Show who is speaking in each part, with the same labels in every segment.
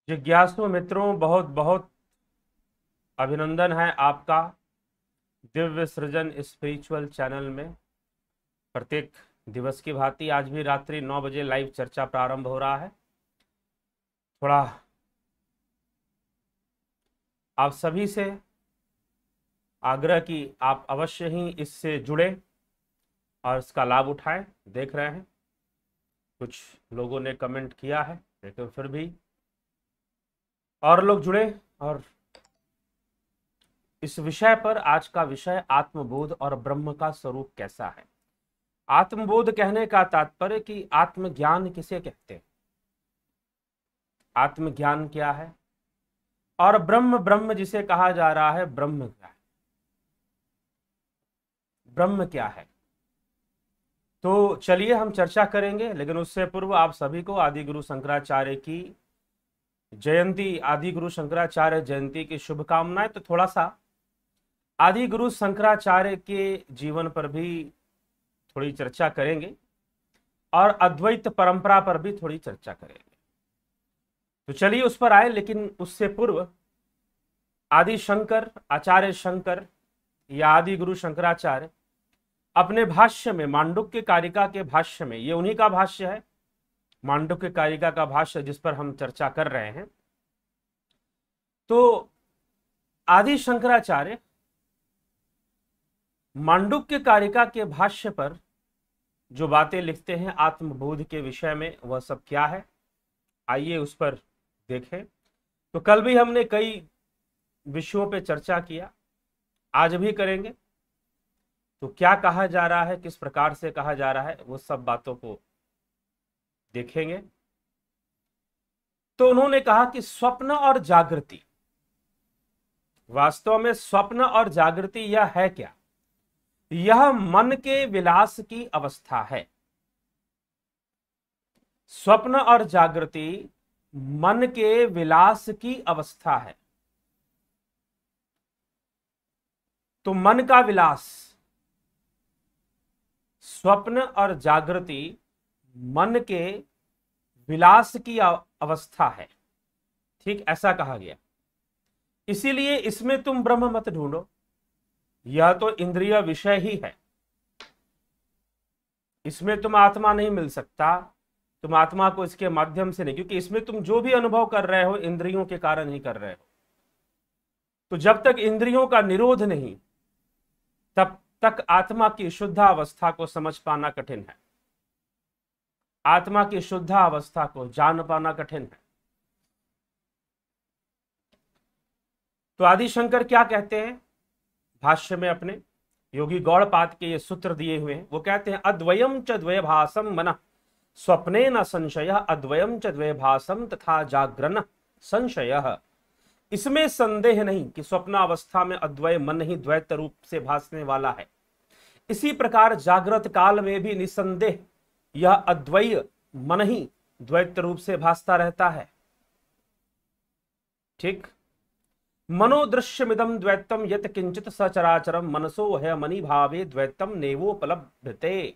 Speaker 1: जिज्ञासु मित्रों, बहुत बहुत अभिनंदन है आपका दिव्य सृजन स्पिरिचुअल चैनल में। प्रत्येक दिवस की भांति आज भी रात्रि 9 बजे लाइव चर्चा प्रारंभ हो रहा है। थोड़ा आप सभी से आग्रह कि आप अवश्य ही इससे जुड़े और इसका लाभ उठाएं। देख रहे हैं कुछ लोगों ने कमेंट किया है, लेकिन फिर भी और लोग जुड़े। और इस विषय पर आज का विषय आत्मबोध और ब्रह्म का स्वरूप कैसा है। आत्मबोध कहने का तात्पर्य कि आत्मज्ञान किसे कहते हैं, आत्मज्ञान क्या है, और ब्रह्म ब्रह्म जिसे कहा जा रहा है ब्रह्म क्या है, ब्रह्म क्या है। तो चलिए हम चर्चा करेंगे, लेकिन उससे पूर्व आप सभी को आदि गुरु शंकराचार्य की जयंती, आदि गुरु शंकराचार्य जयंती की शुभकामनाएं। तो थोड़ा सा आदि गुरु शंकराचार्य के जीवन पर भी थोड़ी चर्चा करेंगे और अद्वैत परंपरा पर भी थोड़ी चर्चा करेंगे। तो चलिए उस पर आए, लेकिन उससे पूर्व आदि शंकर, आचार्य शंकर या आदि गुरु शंकराचार्य अपने भाष्य में, मांडुक्य कारिका के भाष्य में, ये उन्हीं का भाष्य है, मांडुक्य कारिका का भाष्य जिस पर हम चर्चा कर रहे हैं। तो आदि शंकराचार्य मांडुक्य कारिका के भाष्य पर जो बातें लिखते हैं आत्मबोध के विषय में, वह सब क्या है, आइए उस पर देखें। तो कल भी हमने कई विषयों पे चर्चा किया, आज भी करेंगे। तो क्या कहा जा रहा है, किस प्रकार से कहा जा रहा है, वो सब बातों को देखेंगे। तो उन्होंने कहा कि स्वप्न और जागृति, वास्तव में स्वप्न और जागृति यह है क्या? यह मन के विलास की अवस्था है। स्वप्न और जागृति मन के विलास की अवस्था है। तो मन का विलास, स्वप्न और जागृति मन के विलास की अवस्था है, ठीक ऐसा कहा गया। इसीलिए इसमें तुम ब्रह्म मत ढूंढो, यह तो इंद्रिय विषय ही है, इसमें तुम आत्मा नहीं मिल सकता, तुम आत्मा को इसके माध्यम से नहीं, क्योंकि इसमें तुम जो भी अनुभव कर रहे हो इंद्रियों के कारण ही कर रहे हो। तो जब तक इंद्रियों का निरोध नहीं, तब तक आत्मा की शुद्ध अवस्था को समझ पाना कठिन है, आत्मा की शुद्ध अवस्था को जान पाना कठिन है। तो आदि शंकर क्या कहते हैं भाष्य में, अपने योगी गौड़पाद के ये सूत्र दिए हुए हैं। वो कहते हैं अद्वयम च द्वयभासम मनः स्वप्ने न संशय, अद्वयम च द्वयभासम तथा जागरण संशय। इसमें संदेह नहीं कि स्वप्नावस्था में अद्वय मन ही द्वैत रूप से भासने वाला है। इसी प्रकार जागृत काल में भी निसंदेह यह अद्वय मन ही द्वैत रूप से भासता रहता है। ठीक, मनोदृश्यमिदं द्वैतम यत किंचित सचराचरम मनसो है मनि भावे द्वैतम नेवोपलभ्यते।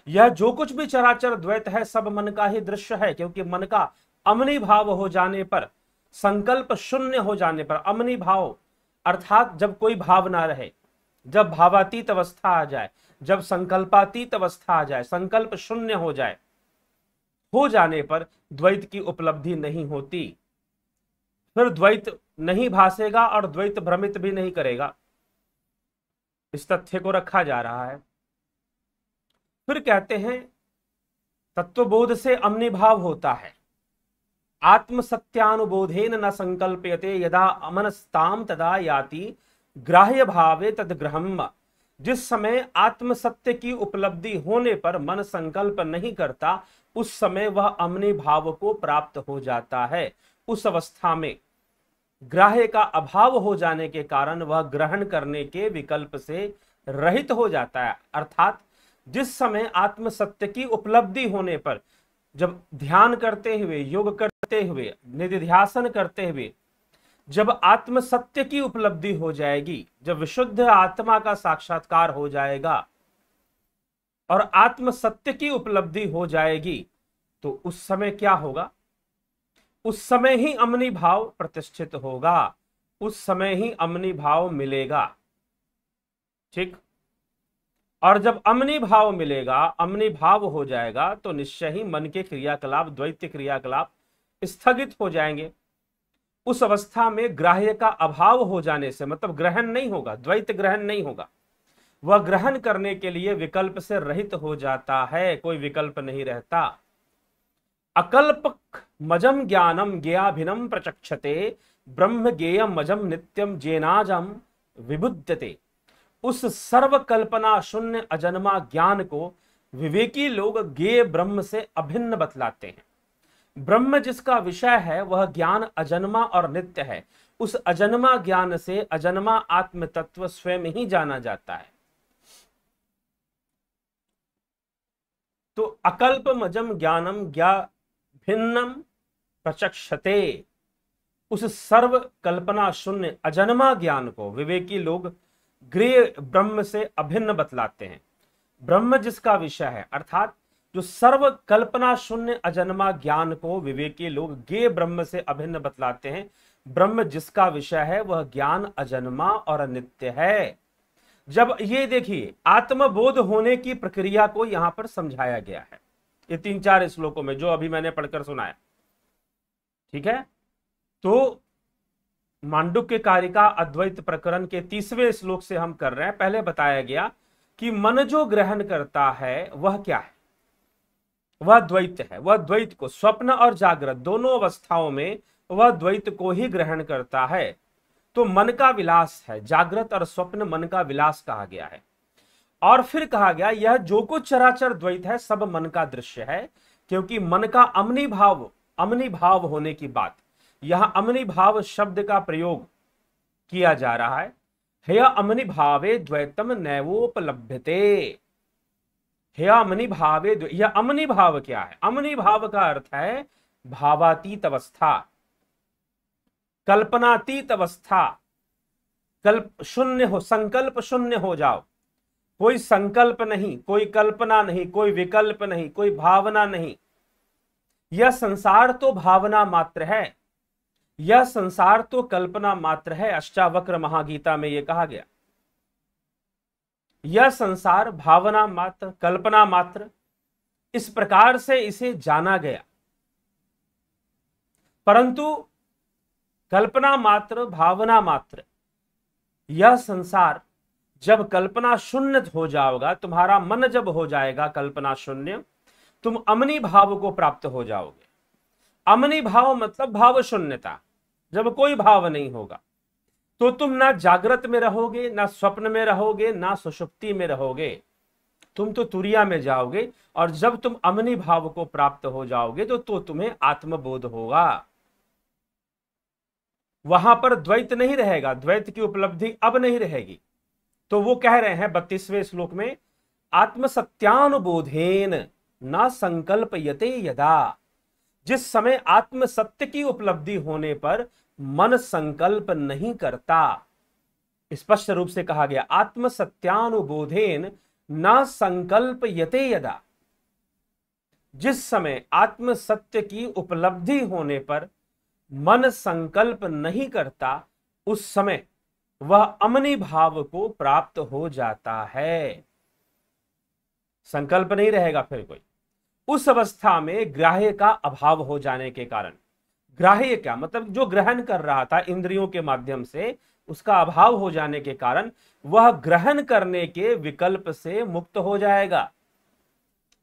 Speaker 1: यह जो कुछ भी चराचर द्वैत है सब मन का ही दृश्य है, क्योंकि मन का अमनि भाव हो जाने पर, संकल्प शून्य हो जाने पर, अमनि भाव अर्थात जब कोई भाव ना रहे, जब भावातीत अवस्था आ जाए, जब संकल्पातीत अवस्था आ जाए, संकल्प शून्य हो जाए, हो जाने पर द्वैत की उपलब्धि नहीं होती। फिर द्वैत नहीं भासेगा और द्वैत भ्रमित भी नहीं करेगा। इस तथ्य को रखा जा रहा है। फिर कहते हैं तत्वबोध से अमनिभाव होता है। आत्म सत्यानुबोधेन न संकल्प्यते यदा अमनस्ताम तदा याति ग्राह्य भावे तदग्रहम। जिस समय आत्म सत्य की उपलब्धि होने पर मन संकल्प नहीं करता, उस समय वह अमनि भाव को प्राप्त हो जाता है। उस अवस्था में ग्राह्य का अभाव हो जाने के कारण वह ग्रहण करने के विकल्प से रहित हो जाता है। अर्थात जिस समय आत्म सत्य की उपलब्धि होने पर, जब ध्यान करते हुए, योग करते हुए, निधिध्यासन करते हुए जब आत्म सत्य की उपलब्धि हो जाएगी, जब विशुद्ध आत्मा का साक्षात्कार हो जाएगा और आत्म सत्य की उपलब्धि हो जाएगी, तो उस समय क्या होगा? उस समय ही अमनी भाव प्रतिष्ठित होगा, उस समय ही अमनी भाव मिलेगा। ठीक। और जब अमनी भाव मिलेगा, अमनी भाव हो जाएगा, तो निश्चय ही मन के क्रियाकलाप, द्वैत क्रियाकलाप स्थगित हो जाएंगे। उस अवस्था में ग्राह्य का अभाव हो जाने से, मतलब ग्रहण नहीं होगा, द्वैत ग्रहण नहीं होगा, वह ग्रहण करने के लिए विकल्प से रहित हो जाता है, कोई विकल्प नहीं रहता। अकल्पक मजम ज्ञानम ज्ञाभिनम प्रचक्षते ब्रह्म ज्ञेयम मजम नित्यम जेनाजम विबुध्यते। उस सर्व कल्पना शून्य अजन्मा ज्ञान को विवेकी लोग ज्ञेय ब्रह्म से अभिन्न बतलाते हैं। ब्रह्म जिसका विषय है वह ज्ञान अजन्मा और नित्य है। उस अजन्मा ज्ञान से अजन्मा आत्म तत्व स्वयं ही जाना जाता है। तो अकल्पमजम ज्ञानम भिन्नम प्रचक्षते, उस सर्व कल्पना शून्य अजन्मा ज्ञान को विवेकी लोग ज्ञेय ब्रह्म से अभिन्न बतलाते हैं। ब्रह्म जिसका विषय है, अर्थात जो सर्व कल्पना शून्य अजन्मा ज्ञान को विवेकी लोग ज्ञेय ब्रह्म से अभिन्न बतलाते हैं, ब्रह्म जिसका विषय है वह ज्ञान अजन्मा और नित्य है। जब ये देखिए आत्मबोध होने की प्रक्रिया को यहां पर समझाया गया है, ये 3-4 श्लोकों में जो अभी मैंने पढ़कर सुनाया। ठीक है, तो मांडुक्य कारिका अद्वैत प्रकरण के 30वें श्लोक से हम कर रहे हैं। पहले बताया गया कि मन जो ग्रहण करता है वह क्या है, वह द्वैत है। वह द्वैत को स्वप्न और जागृत दोनों अवस्थाओं में वह द्वैत को ही ग्रहण करता है। तो मन का विलास है, जागृत और स्वप्न मन का विलास कहा गया है। और फिर कहा गया यह जो कुछ चराचर द्वैत है सब मन का दृश्य है, क्योंकि मन का अमनी भाव होने की बात, यहां अमनी भाव शब्द का प्रयोग किया जा रहा है। हेय अमनि भावे द्वैतम नैवोपलभ्यते। हेय अमनि भावे, यह अमनि भाव क्या है? अमनि भाव का अर्थ है भावातीत अवस्था, कल्पनातीत अवस्था। कल्प शून्य हो, संकल्प शून्य हो जाओ, कोई संकल्प नहीं, कोई कल्पना नहीं, कोई विकल्प नहीं, कोई भावना नहीं। यह संसार तो भावना मात्र है, यह संसार तो कल्पना मात्र है। अष्टावक्र महागीता में यह कहा गया, यह संसार भावना मात्र, कल्पना मात्र, इस प्रकार से इसे जाना गया। परंतु कल्पना मात्र, भावना मात्र, यह संसार जब कल्पना शून्य हो जाओगा, तुम्हारा मन जब हो जाएगा कल्पना शून्य, तुम अमनी भाव को प्राप्त हो जाओगे। अमनी भाव मतलब भाव शून्यता। जब कोई भाव नहीं होगा तो तुम ना जागृत में रहोगे, ना स्वप्न में रहोगे, ना सुषुप्ति में रहोगे, तुम तो तुरिया में जाओगे। और जब तुम अमनी भाव को प्राप्त हो जाओगे तो तुम्हें आत्मबोध होगा। वहां पर द्वैत नहीं रहेगा, द्वैत की उपलब्धि अब नहीं रहेगी। तो वो कह रहे हैं 32वें श्लोक में, आत्मसत्यानुबोधेन न संकल्पयते यदा। जिस समय आत्म सत्य की उपलब्धि होने पर मन संकल्प नहीं करता, स्पष्ट रूप से कहा गया, आत्म सत्यानुबोधेन न संकल्पयते यदा। जिस समय आत्म सत्य की उपलब्धि होने पर मन संकल्प नहीं करता, उस समय वह अमनी भाव को प्राप्त हो जाता है। संकल्प नहीं रहेगा फिर कोई। उस अवस्था में ग्राह्य का अभाव हो जाने के कारण, ग्राह्य क्या मतलब जो ग्रहण कर रहा था इंद्रियों के माध्यम से, उसका अभाव हो जाने के कारण वह ग्रहण करने के विकल्प से मुक्त हो जाएगा।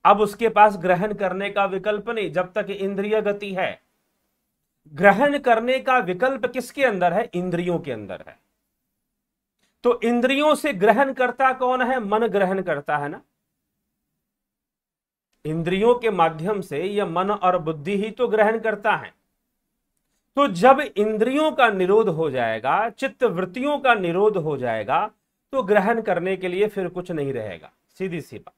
Speaker 1: अब उसके पास ग्रहण करने का विकल्प नहीं, जब तक इंद्रिय गति है। ग्रहण करने का विकल्प किसके अंदर है? इंद्रियों के अंदर है। तो इंद्रियों से ग्रहण करता कौन है? मन ग्रहण करता है ना। इंद्रियों के माध्यम से यह मन और बुद्धि ही तो ग्रहण करता है। तो जब इंद्रियों का निरोध हो जाएगा, चित्त वृत्तियों का निरोध हो जाएगा, तो ग्रहण करने के लिए फिर कुछ नहीं रहेगा, सीधी सी बात।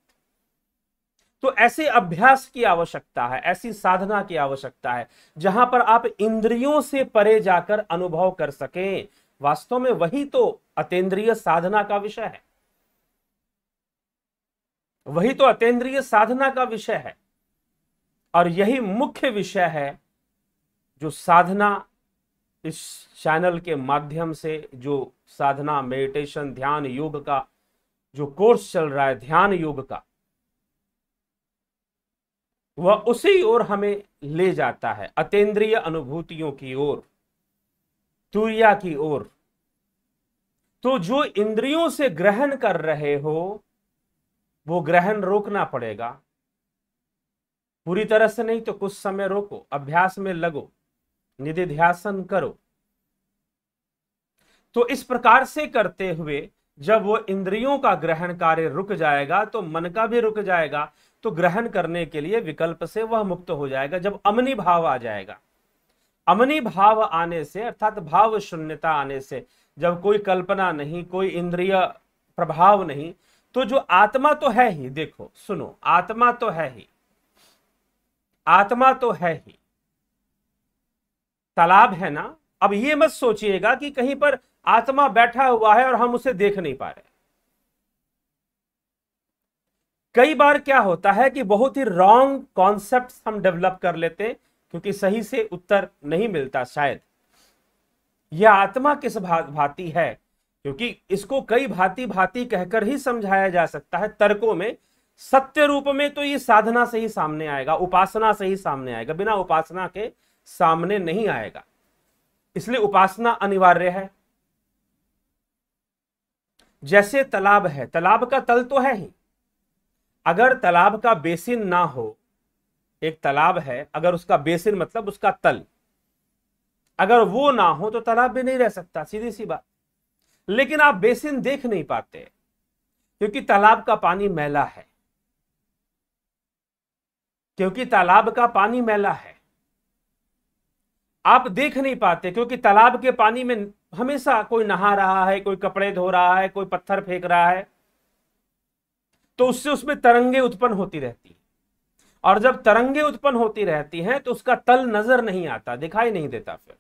Speaker 1: तो ऐसे अभ्यास की आवश्यकता है, ऐसी साधना की आवश्यकता है जहां पर आप इंद्रियों से परे जाकर अनुभव कर सकें। वास्तव में वही तो अतीन्द्रिय साधना का विषय है, वही तो अतीन्द्रिय साधना का विषय है। और यही मुख्य विषय है जो साधना इस चैनल के माध्यम से, जो साधना, मेडिटेशन, ध्यान, योग का जो कोर्स चल रहा है, ध्यान योग का, वह उसी ओर हमें ले जाता है, अतीन्द्रिय अनुभूतियों की ओर, तुर्या की ओर। तो जो इंद्रियों से ग्रहण कर रहे हो वो ग्रहण रोकना पड़ेगा, पूरी तरह से नहीं तो कुछ समय रोको, अभ्यास में लगो, निधिध्यासन करो। तो इस प्रकार से करते हुए जब वो इंद्रियों का ग्रहण कार्य रुक जाएगा तो मन का भी रुक जाएगा, तो ग्रहण करने के लिए विकल्प से वह मुक्त हो जाएगा। जब अमनी भाव आ जाएगा, अमनी भाव आने से अर्थात भाव शून्यता आने से, जब कोई कल्पना नहीं, कोई इंद्रिय प्रभाव नहीं, तो जो आत्मा तो है ही, देखो सुनो, आत्मा तो है ही, आत्मा तो है ही, तालाब है ना। अब ये मत सोचिएगा कि कहीं पर आत्मा बैठा हुआ है और हम उसे देख नहीं पा रहे। कई बार क्या होता है कि बहुत ही रॉन्ग कॉन्सेप्ट्स हम डेवलप कर लेते क्योंकि सही से उत्तर नहीं मिलता। शायद यह आत्मा किस भांति है, क्योंकि इसको कई भांति भांति कहकर ही समझाया जा सकता है तर्कों में। सत्य रूप में तो ये साधना से ही सामने आएगा, उपासना से ही सामने आएगा, बिना उपासना के सामने नहीं आएगा। इसलिए उपासना अनिवार्य है। जैसे तालाब है, तालाब का तल तो है ही, अगर तालाब का बेसिन ना हो, एक तालाब है, अगर उसका बेसिन मतलब उसका तल, अगर वो ना हो तो तालाब भी नहीं रह सकता, सीधी सी बात। लेकिन आप बेसिन देख नहीं पाते क्योंकि तालाब का पानी मैला है, क्योंकि तालाब का पानी मैला है। आप देख नहीं पाते क्योंकि तालाब के पानी में हमेशा कोई नहा रहा है, कोई कपड़े धो रहा है, कोई पत्थर फेंक रहा है, तो उससे उसमें तरंगे उत्पन्न होती रहती है। और जब तरंगे उत्पन्न होती रहती हैं तो उसका तल नजर नहीं आता, दिखाई नहीं देता। फिर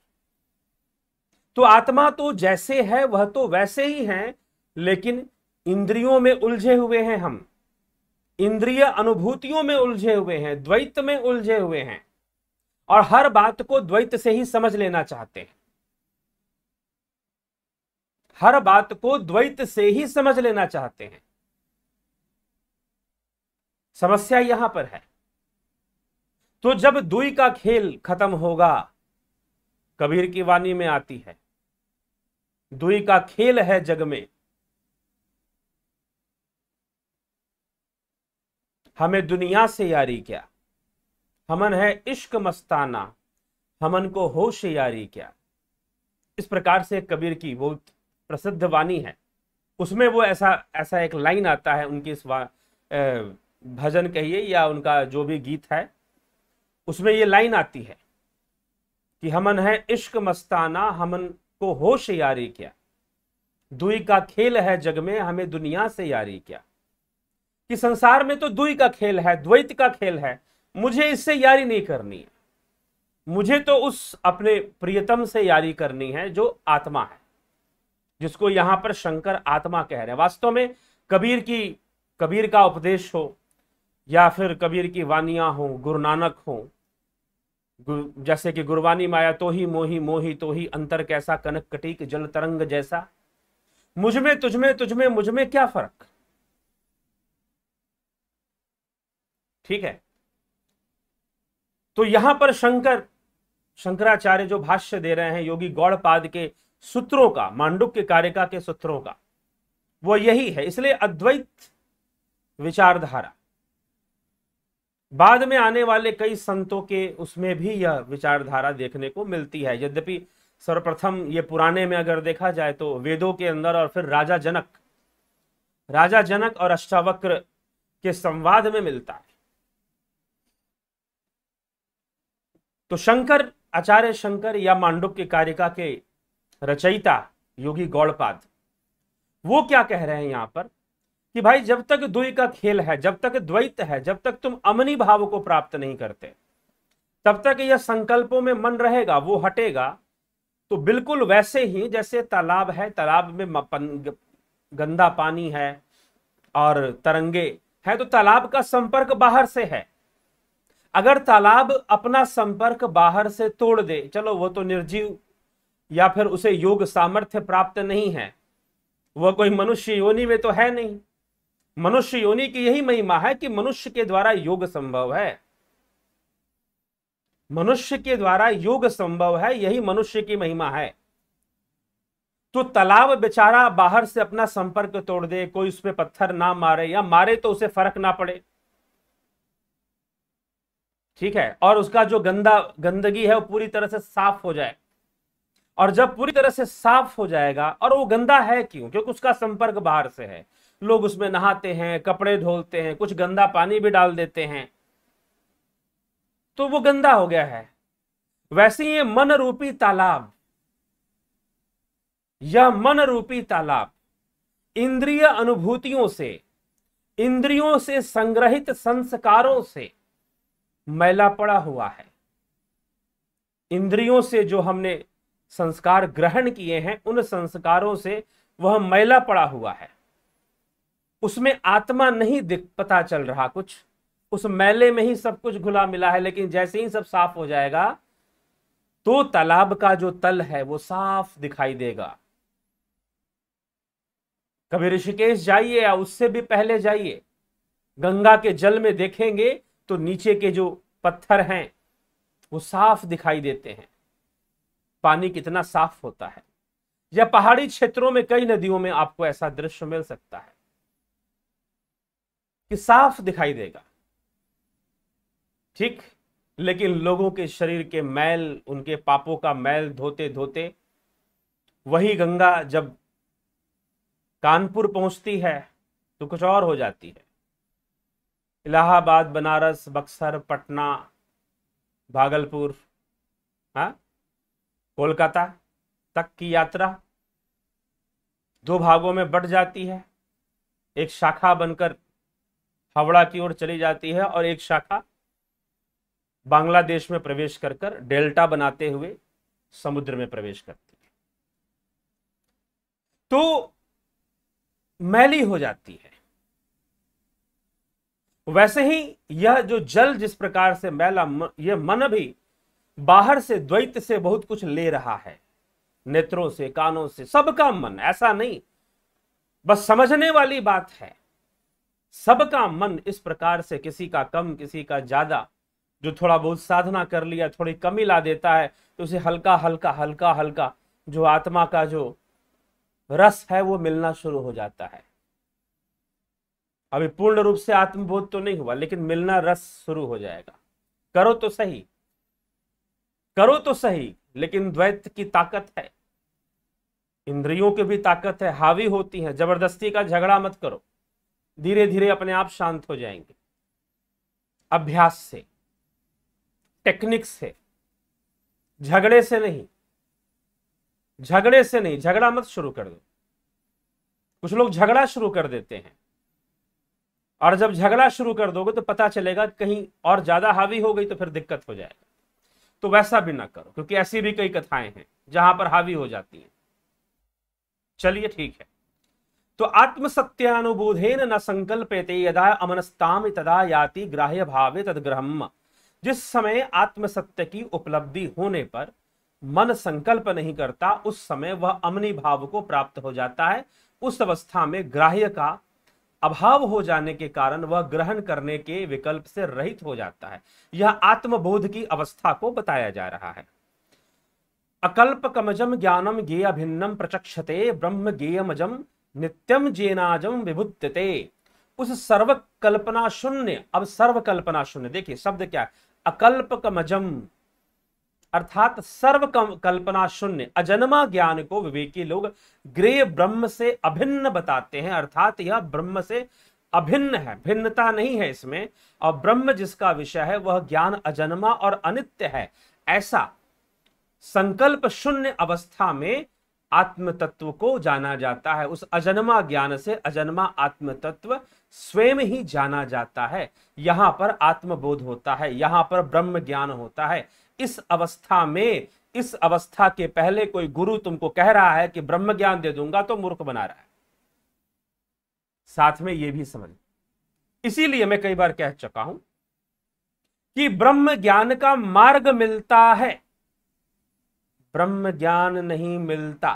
Speaker 1: तो आत्मा तो जैसे है वह तो वैसे ही है, लेकिन इंद्रियों में उलझे हुए हैं हम, इंद्रिय अनुभूतियों में उलझे हुए हैं, द्वैत में उलझे हुए हैं, और हर बात को द्वैत से ही समझ लेना चाहते हैं, हर बात को द्वैत से ही समझ लेना चाहते हैं। समस्या यहां पर है। तो जब दुई का खेल खत्म होगा, कबीर की वाणी में आती है, दुई का खेल है जग में, हमें दुनिया से यारी क्या, हमन है इश्क मस्ताना, हमन को होश यारी क्या। इस प्रकार से कबीर की वो प्रसिद्ध वाणी है, उसमें वो ऐसा एक लाइन आता है उनकी, इस भजन कहिए या उनका जो भी गीत है, उसमें ये लाइन आती है कि हमन है इश्क मस्ताना, हमन को होश यारी क्या, दुई का खेल है जग में, हमें दुनिया से यारी क्या। कि संसार में तो दुई का खेल है, द्वैत का खेल है, मुझे इससे यारी नहीं करनी है, मुझे तो उस अपने प्रियतम से यारी करनी है जो आत्मा है, जिसको यहां पर शंकर आत्मा कह रहे हैं। वास्तव में कबीर का उपदेश हो या फिर कबीर की वानियां हो, गुरु नानक हो, जैसे कि गुरबानी माया तो ही मोही, मोही तो ही अंतर कैसा, कनक कटीक जल तरंग जैसा, मुझमें तुझमें मुझमें क्या फर्क। ठीक है। तो यहां पर शंकराचार्य जो भाष्य दे रहे हैं योगी गौड़पाद के सूत्रों का, मांडुक्य कारिका के सूत्रों का, वो यही है। इसलिए अद्वैत विचारधारा बाद में आने वाले कई संतों के उसमें भी यह विचारधारा देखने को मिलती है। यद्यपि सर्वप्रथम ये पुराने में अगर देखा जाए तो वेदों के अंदर, और फिर राजा जनक और अष्टावक्र के संवाद में मिलता है। तो आचार्य शंकर या मांडुक्य कारिका के रचयिता योगी गौड़पाद वो क्या कह रहे हैं यहां पर कि भाई जब तक द्वैत का खेल है, जब तक द्वैत है, जब तक तुम अमनी भाव को प्राप्त नहीं करते, तब तक यह संकल्पों में मन रहेगा, वो हटेगा तो बिल्कुल वैसे ही जैसे तालाब है, तालाब में गंदा पानी है और तरंगे है, तो तालाब का संपर्क बाहर से है। अगर तालाब अपना संपर्क बाहर से तोड़ दे, चलो वो तो निर्जीव या फिर उसे योग सामर्थ्य प्राप्त नहीं है, वह कोई मनुष्य योनि में तो है नहीं। मनुष्य योनि की यही महिमा है कि मनुष्य के द्वारा योग संभव है, मनुष्य के द्वारा योग संभव है, यही मनुष्य की महिमा है। तो तालाब बेचारा बाहर से अपना संपर्क तोड़ दे, कोई उस पर पत्थर ना मारे या मारे तो उसे फर्क ना पड़े, ठीक है, और उसका जो गंदगी है वो पूरी तरह से साफ हो जाए। और जब पूरी तरह से साफ हो जाएगा, और वो गंदा है क्यों? क्योंकि उसका संपर्क बाहर से है, लोग उसमें नहाते हैं, कपड़े धोते हैं, कुछ गंदा पानी भी डाल देते हैं, तो वो गंदा हो गया है। वैसे ही ये मन रूपी तालाब, यह मन रूपी तालाब इंद्रिय अनुभूतियों से, इंद्रियों से संग्रहित संस्कारों से मैला पड़ा हुआ है। इंद्रियों से जो हमने संस्कार ग्रहण किए हैं, उन संस्कारों से वह मैला पड़ा हुआ है। उसमें आत्मा नहीं पता चल रहा कुछ, उस मैले में ही सब कुछ घुला मिला है। लेकिन जैसे ही सब साफ हो जाएगा तो तालाब का जो तल है वो साफ दिखाई देगा। कभी ऋषिकेश जाइए या उससे भी पहले जाइए, गंगा के जल में देखेंगे तो नीचे के जो पत्थर हैं वो साफ दिखाई देते हैं, पानी कितना साफ होता है। या पहाड़ी क्षेत्रों में कई नदियों में आपको ऐसा दृश्य मिल सकता है कि साफ दिखाई देगा, ठीक। लेकिन लोगों के शरीर के मैल, उनके पापों का मैल धोते धोते वही गंगा जब कानपुर पहुंचती है तो कुछ और हो जाती है। इलाहाबाद, बनारस, बक्सर, पटना, भागलपुर, हाँ, कोलकाता तक की यात्रा 2 भागों में बट जाती है। एक शाखा बनकर हावड़ा की ओर चली जाती है और एक शाखा बांग्लादेश में प्रवेश कर डेल्टा बनाते हुए समुद्र में प्रवेश करती है, तो मैली हो जाती है। वैसे ही यह जो जल जिस प्रकार से मैला, यह मन भी बाहर से द्वैत से बहुत कुछ ले रहा है, नेत्रों से, कानों से, सबका मन, ऐसा नहीं, बस समझने वाली बात है। सबका मन इस प्रकार से, किसी का कम, किसी का ज्यादा, जो थोड़ा बहुत साधना कर लिया थोड़ी कमी ला देता है तो उसे हल्का हल्का हल्का हल्का जो आत्मा का जो रस है वो मिलना शुरू हो जाता है। अभी पूर्ण रूप से आत्मबोध तो नहीं हुआ, लेकिन मिलना रस शुरू हो जाएगा। करो तो सही, करो तो सही, लेकिन द्वैत की ताकत है, इंद्रियों की भी ताकत है, हावी होती है। जबरदस्ती का झगड़ा मत करो, धीरे धीरे अपने आप शांत हो जाएंगे। अभ्यास से, टेक्निक से, झगड़े से नहीं, झगड़े से नहीं, झगड़ा मत शुरू कर दो। कुछ लोग झगड़ा शुरू कर देते हैं, और जब झगड़ा शुरू कर दोगे तो पता चलेगा कहीं और ज्यादा हावी हो गई तो फिर दिक्कत हो जाएगा। तो वैसा भी ना करो, क्योंकि ऐसी भी कई कथाएं हैं जहां पर हावी हो जाती हैं। चलिए ठीक है। तो आत्मसत्यानुबोधेन न संकल्पेते यदा अमनस्ताम तदा याति ग्राह्य भावे तद्ग्रहम। जिस समय आत्मसत्य की उपलब्धि होने पर मन संकल्प नहीं करता, उस समय वह अमनी भाव को प्राप्त हो जाता है। उस अवस्था में ग्राह्य का अभाव हो जाने के कारण वह ग्रहण करने के विकल्प से रहित हो जाता है। यह आत्मबोध की अवस्था को बताया जा रहा है। अकल्पकमजम ज्ञानम ज्ञेय भिन्नम प्रचक्षते ब्रह्म ज्ञेयमजम नित्यम जेनाजम विभुत्यते। उस सर्व कल्पना शून्य, अब सर्व कल्पना शून्य, देखिए शब्द क्या है, अकल्पकमजम अर्थात सर्व कल्पना शून्य अजन्मा ज्ञान को विवेकी लोग ग्रेय ब्रह्म से अभिन्न बताते हैं। अर्थात यह ब्रह्म से अभिन्न है, भिन्नता नहीं है इसमें, और ब्रह्म जिसका विषय है वह ज्ञान अजन्मा और अनित्य है। ऐसा संकल्प शून्य अवस्था में आत्म तत्व को जाना जाता है। उस अजन्मा ज्ञान से अजन्मा आत्म तत्व स्वयं ही जाना जाता है। यहां पर आत्मबोध होता है, यहां पर ब्रह्म ज्ञान होता है। इस अवस्था में, इस अवस्था के पहले कोई गुरु तुमको कह रहा है कि ब्रह्म ज्ञान दे दूंगा, तो मूर्ख बना रहा है। साथ में यह भी समझ, इसीलिए मैं कई बार कह चुका हूं कि ब्रह्म ज्ञान का मार्ग मिलता है, ब्रह्म ज्ञान नहीं मिलता।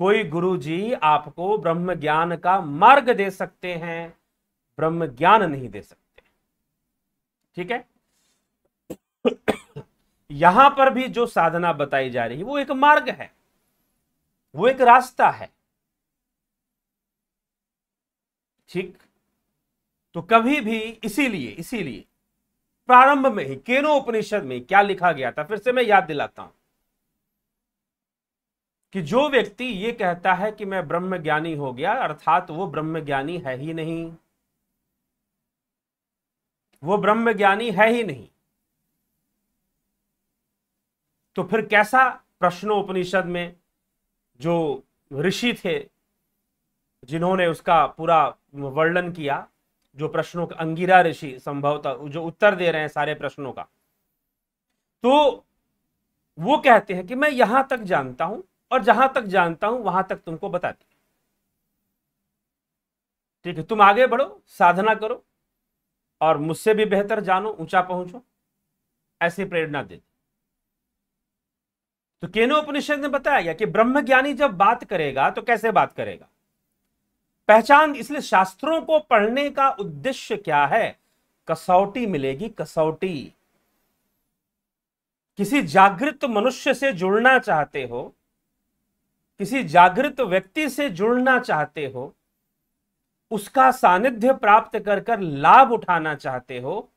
Speaker 1: कोई गुरु जी आपको ब्रह्म ज्ञान का मार्ग दे सकते हैं, ब्रह्म ज्ञान नहीं दे सकते। ठीक है। यहां पर भी जो साधना बताई जा रही है वो एक मार्ग है, वो एक रास्ता है। ठीक। तो कभी भी इसीलिए प्रारंभ में ही केनोपनिषद में क्या लिखा गया था, फिर से मैं याद दिलाता हूं कि जो व्यक्ति ये कहता है कि मैं ब्रह्म ज्ञानी हो गया, अर्थात वो ब्रह्म ज्ञानी है ही नहीं, वो ब्रह्म ज्ञानी है ही नहीं। तो फिर कैसा प्रश्नोपनिषद में जो ऋषि थे जिन्होंने उसका पूरा वर्णन किया, जो प्रश्नों का, अंगिरा ऋषि संभवतः जो उत्तर दे रहे हैं सारे प्रश्नों का, तो वो कहते हैं कि मैं यहां तक जानता हूं और जहां तक जानता हूं वहां तक तुमको बता दिया। ठीक है, तुम आगे बढ़ो, साधना करो और मुझसे भी बेहतर जानो, ऊंचा पहुंचो, ऐसी प्रेरणा दे। तो केनोपनिषद ने बताया गया कि ब्रह्मज्ञानी जब बात करेगा तो कैसे बात करेगा, पहचान। इसलिए शास्त्रों को पढ़ने का उद्देश्य क्या है, कसौटी मिलेगी, कसौटी। किसी जागृत मनुष्य से जुड़ना चाहते हो, किसी जागृत व्यक्ति से जुड़ना चाहते हो, उसका सानिध्य प्राप्त कर कर लाभ उठाना चाहते हो,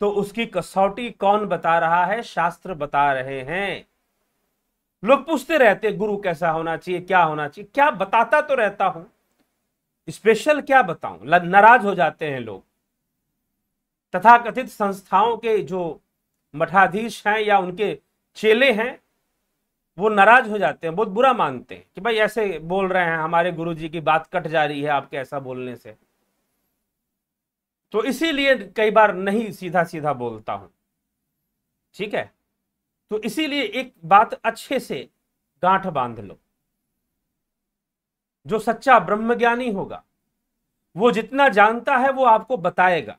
Speaker 1: तो उसकी कसौटी कौन बता रहा है, शास्त्र बता रहे हैं। लोग पूछते रहते गुरु कैसा होना चाहिए, क्या होना चाहिए, क्या बताता तो रहता हूं, स्पेशल क्या बताऊं, नाराज हो जाते हैं लोग। तथाकथित संस्थाओं के जो मठाधीश हैं या उनके चेले हैं वो नाराज हो जाते हैं, बहुत बुरा मानते हैं कि भाई ऐसे बोल रहे हैं, हमारे गुरुजी की बात कट जा रही है आपके ऐसा बोलने से। तो इसीलिए कई बार नहीं सीधा सीधा बोलता हूं। ठीक है, तो इसीलिए एक बात अच्छे से गांठ बांध लो, जो सच्चा ब्रह्मज्ञानी होगा वो जितना जानता है वो आपको बताएगा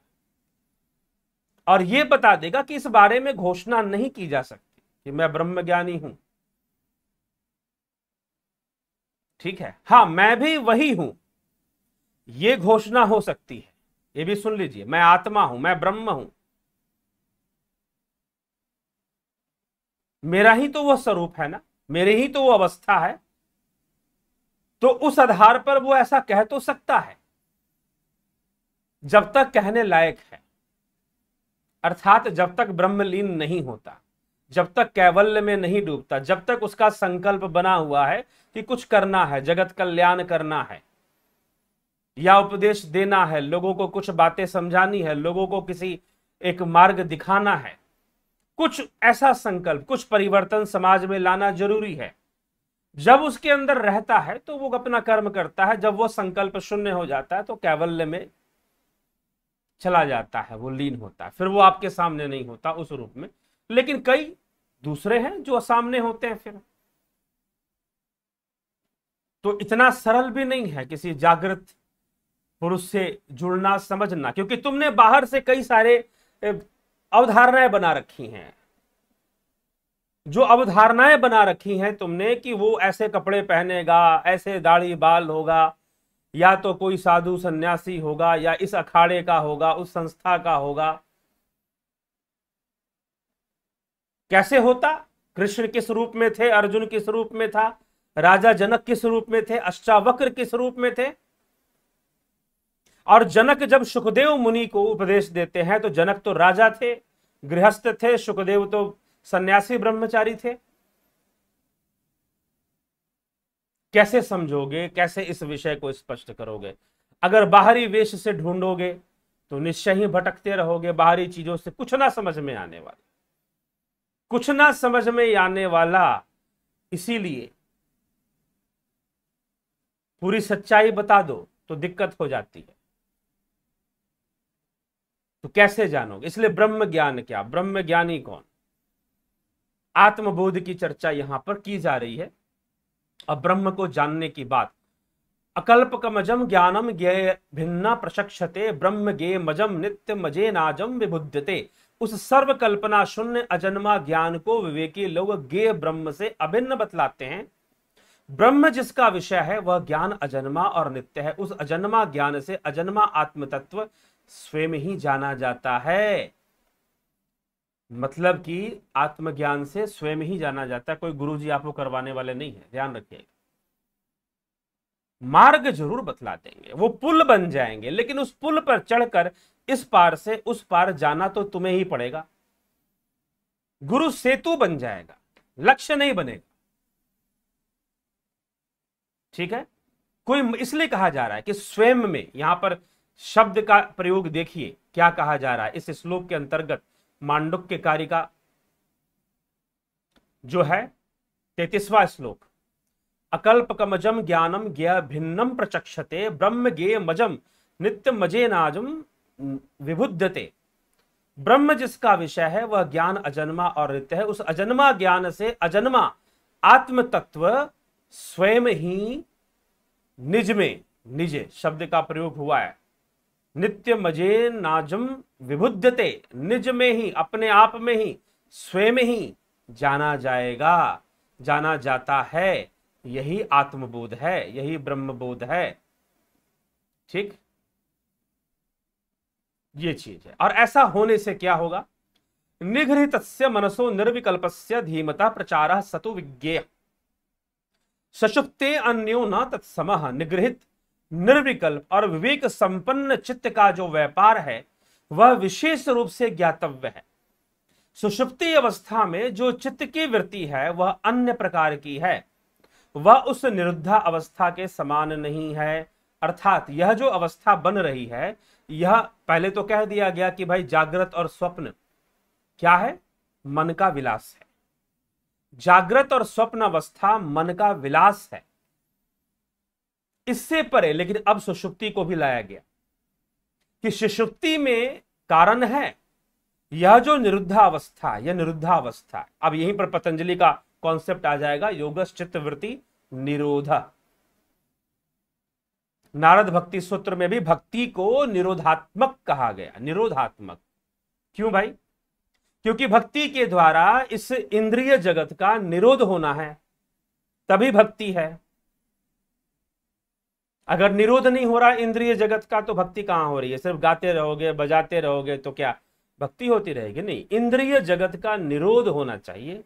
Speaker 1: और ये बता देगा कि इस बारे में घोषणा नहीं की जा सकती कि मैं ब्रह्मज्ञानी हूं। ठीक है, हां मैं भी वही हूं, ये घोषणा हो सकती है। ये भी सुन लीजिए, मैं आत्मा हूं, मैं ब्रह्म हूं, मेरा ही तो वो स्वरूप है ना, मेरे ही तो वो अवस्था है। तो उस आधार पर वो ऐसा कह तो सकता है जब तक कहने लायक है, अर्थात जब तक ब्रह्मलीन नहीं होता, जब तक कैवल्य में नहीं डूबता, जब तक उसका संकल्प बना हुआ है कि कुछ करना है, जगत कल्याण करना है या उपदेश देना है, लोगों को कुछ बातें समझानी है, लोगों को किसी एक मार्ग दिखाना है, कुछ ऐसा संकल्प, कुछ परिवर्तन समाज में लाना जरूरी है। जब उसके अंदर रहता है तो वो अपना कर्म करता है, जब वो संकल्प शून्य हो जाता है तो कैवल्य में चला जाता है, वो लीन होता है, फिर वो आपके सामने नहीं होता उस रूप में। लेकिन कई दूसरे हैं जो सामने होते हैं फिर। तो इतना सरल भी नहीं है किसी जागृत पुरुष से जुड़ना, समझना, क्योंकि तुमने बाहर से कई सारे अवधारणाएं बना रखी हैं। जो अवधारणाएं बना रखी हैं तुमने कि वो ऐसे कपड़े पहनेगा, ऐसे दाढ़ी बाल होगा, या तो कोई साधु सन्यासी होगा, या इस अखाड़े का होगा, उस संस्था का होगा। कैसे होता, कृष्ण किस रूप में थे, अर्जुन किस रूप में था, राजा जनक किस रूप में थे, अष्टावक्र किस रूप में थे। और जनक जब सुखदेव मुनि को उपदेश देते हैं तो जनक तो राजा थे, गृहस्थ थे, सुखदेव तो सन्यासी ब्रह्मचारी थे। कैसे समझोगे, कैसे इस विषय को स्पष्ट करोगे? अगर बाहरी वेश से ढूंढोगे तो निश्चय ही भटकते रहोगे, बाहरी चीजों से कुछ ना समझ में आने वाला, कुछ ना समझ में आने वाला। इसीलिए पूरी सच्चाई बता दो तो दिक्कत हो जाती है। तो कैसे जानोगे? इसलिए ब्रह्म ज्ञान क्या, ब्रह्म ज्ञानी कौन, आत्मबोध की चर्चा यहां पर की जा रही है। अब ब्रह्म को जानने की बात, अकल्पकमजम ज्ञानम ज्ञेय भिन्ना प्रशक्षते ब्रह्म गे मजम नित्य मजे नाजम विबुध्यते। उस सर्व कल्पना शून्य अजन्मा ज्ञान को विवेकी लोग गे ब्रह्म से अभिन्न बतलाते हैं। ब्रह्म जिसका विषय है वह ज्ञान अजन्मा और नित्य है। उस अजन्मा ज्ञान से अजन्मा आत्म तत्व स्वयं ही जाना जाता है। मतलब कि आत्मज्ञान से स्वयं ही जाना जाता है, कोई गुरुजी आपको करवाने वाले नहीं है, ध्यान रखिएगा। मार्ग जरूर बतला देंगे, वो पुल बन जाएंगे, लेकिन उस पुल पर चढ़कर इस पार से उस पार जाना तो तुम्हें ही पड़ेगा। गुरु सेतु बन जाएगा, लक्ष्य नहीं बनेगा। ठीक है, कोई इसलिए कहा जा रहा है कि स्वयं में, यहां पर शब्द का प्रयोग देखिए क्या कहा जा रहा है इस श्लोक के अंतर्गत। मांडुक्य कारिका जो है 33वां श्लोक, अकल्पकमजम ज्ञानम ज्ञ भिन्नम प्रचक्षते ब्रह्म ज्ञेय मजम नित्य मजे नाजम विबुध्यते। ब्रह्म जिसका विषय है वह ज्ञान अजन्मा और नित्य है। उस अजन्मा ज्ञान से अजन्मा आत्म तत्व स्वयं ही निज में, निजे शब्द का प्रयोग हुआ है, नित्य मजे नाजम विबुध्यते, निज में ही, अपने आप में ही, स्वयं ही जाना जाएगा, जाना जाता है। यही आत्मबोध है, यही ब्रह्मबोध है। ठीक, ये चीज है। और ऐसा होने से क्या होगा? निगृहीतस्य मनसो निर्विकल्पस्य धीमता प्रचारः सतु विज्ञेय सशुप्ते अन्यो न तत्समः। निगृहित, निर्विकल्प और विवेक संपन्न चित्त का जो व्यापार है वह विशेष रूप से ज्ञातव्य है। सुषुप्ति अवस्था में जो चित्त की वृत्ति है वह अन्य प्रकार की है, वह उस निरुद्धा अवस्था के समान नहीं है। अर्थात यह जो अवस्था बन रही है, यह पहले तो कह दिया गया कि भाई जागृत और स्वप्न क्या है? मन का विलास है। जागृत और स्वप्न अवस्था मन का विलास है, इससे परे। लेकिन अब सुषुप्ति को भी लाया गया कि सुषुप्ति में कारण है यह जो निरुद्धा अवस्था, यह निरुद्धा अवस्था है। अब यहीं पर पतंजलि का कॉन्सेप्ट आ जाएगा, योगश्चित्त वृत्ति निरोध। नारद भक्ति सूत्र में भी भक्ति को निरोधात्मक कहा गया। निरोधात्मक क्यों भाई? क्योंकि भक्ति के द्वारा इस इंद्रिय जगत का निरोध होना है, तभी भक्ति है। अगर निरोध नहीं हो रहा इंद्रिय जगत का तो भक्ति कहां हो रही है? सिर्फ गाते रहोगे, बजाते रहोगे तो क्या भक्ति होती रहेगी? नहीं, इंद्रिय जगत का निरोध होना चाहिए।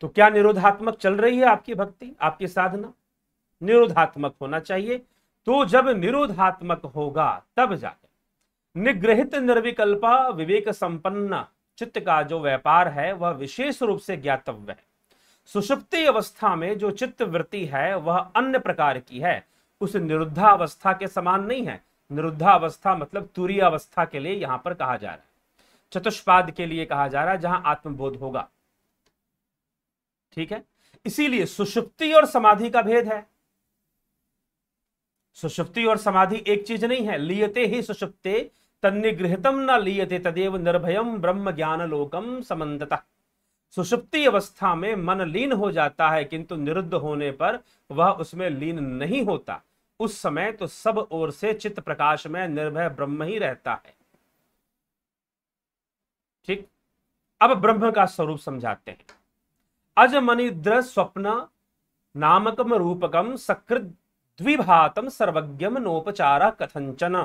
Speaker 1: तो क्या निरोधात्मक चल रही है आपकी भक्ति, आपकी साधना? निरोधात्मक होना चाहिए। तो जब निरोधात्मक होगा तब जाकर निगृहित निर्विकल्पा विवेक संपन्न चित्त का जो व्यापार है वह विशेष रूप से ज्ञातव्य है। सुषुप्ति अवस्था में जो चित्त वृत्ति है वह अन्य प्रकार की है, उस निरुद्धा अवस्था के समान नहीं है। निरुद्धा अवस्था मतलब तुरीय अवस्था के लिए यहां पर कहा जा रहा है, चतुष्पाद के लिए कहा जा रहा है, जहां आत्मबोध होगा। ठीक है, इसीलिए सुषुप्ति और समाधि का भेद है। सुषुप्ति और समाधि एक चीज नहीं है। लीयते ही सुषुप्ते तन्निगृहितम न लीयते तदेव निर्भयम ब्रह्म ज्ञान लोकम समन्ततः। सुषुप्ति अवस्था में मन लीन हो जाता है, किंतु निरुद्ध होने पर वह उसमें लीन नहीं होता। उस समय तो सब ओर से चित्त प्रकाश में निर्भय ब्रह्म ही रहता है। ठीक, अब ब्रह्म का स्वरूप समझाते हैं। अजमनिद्र स्वप्न नामकम रूपकम सकृत द्विभातम सर्वज्ञम नोपचारा कथंचन।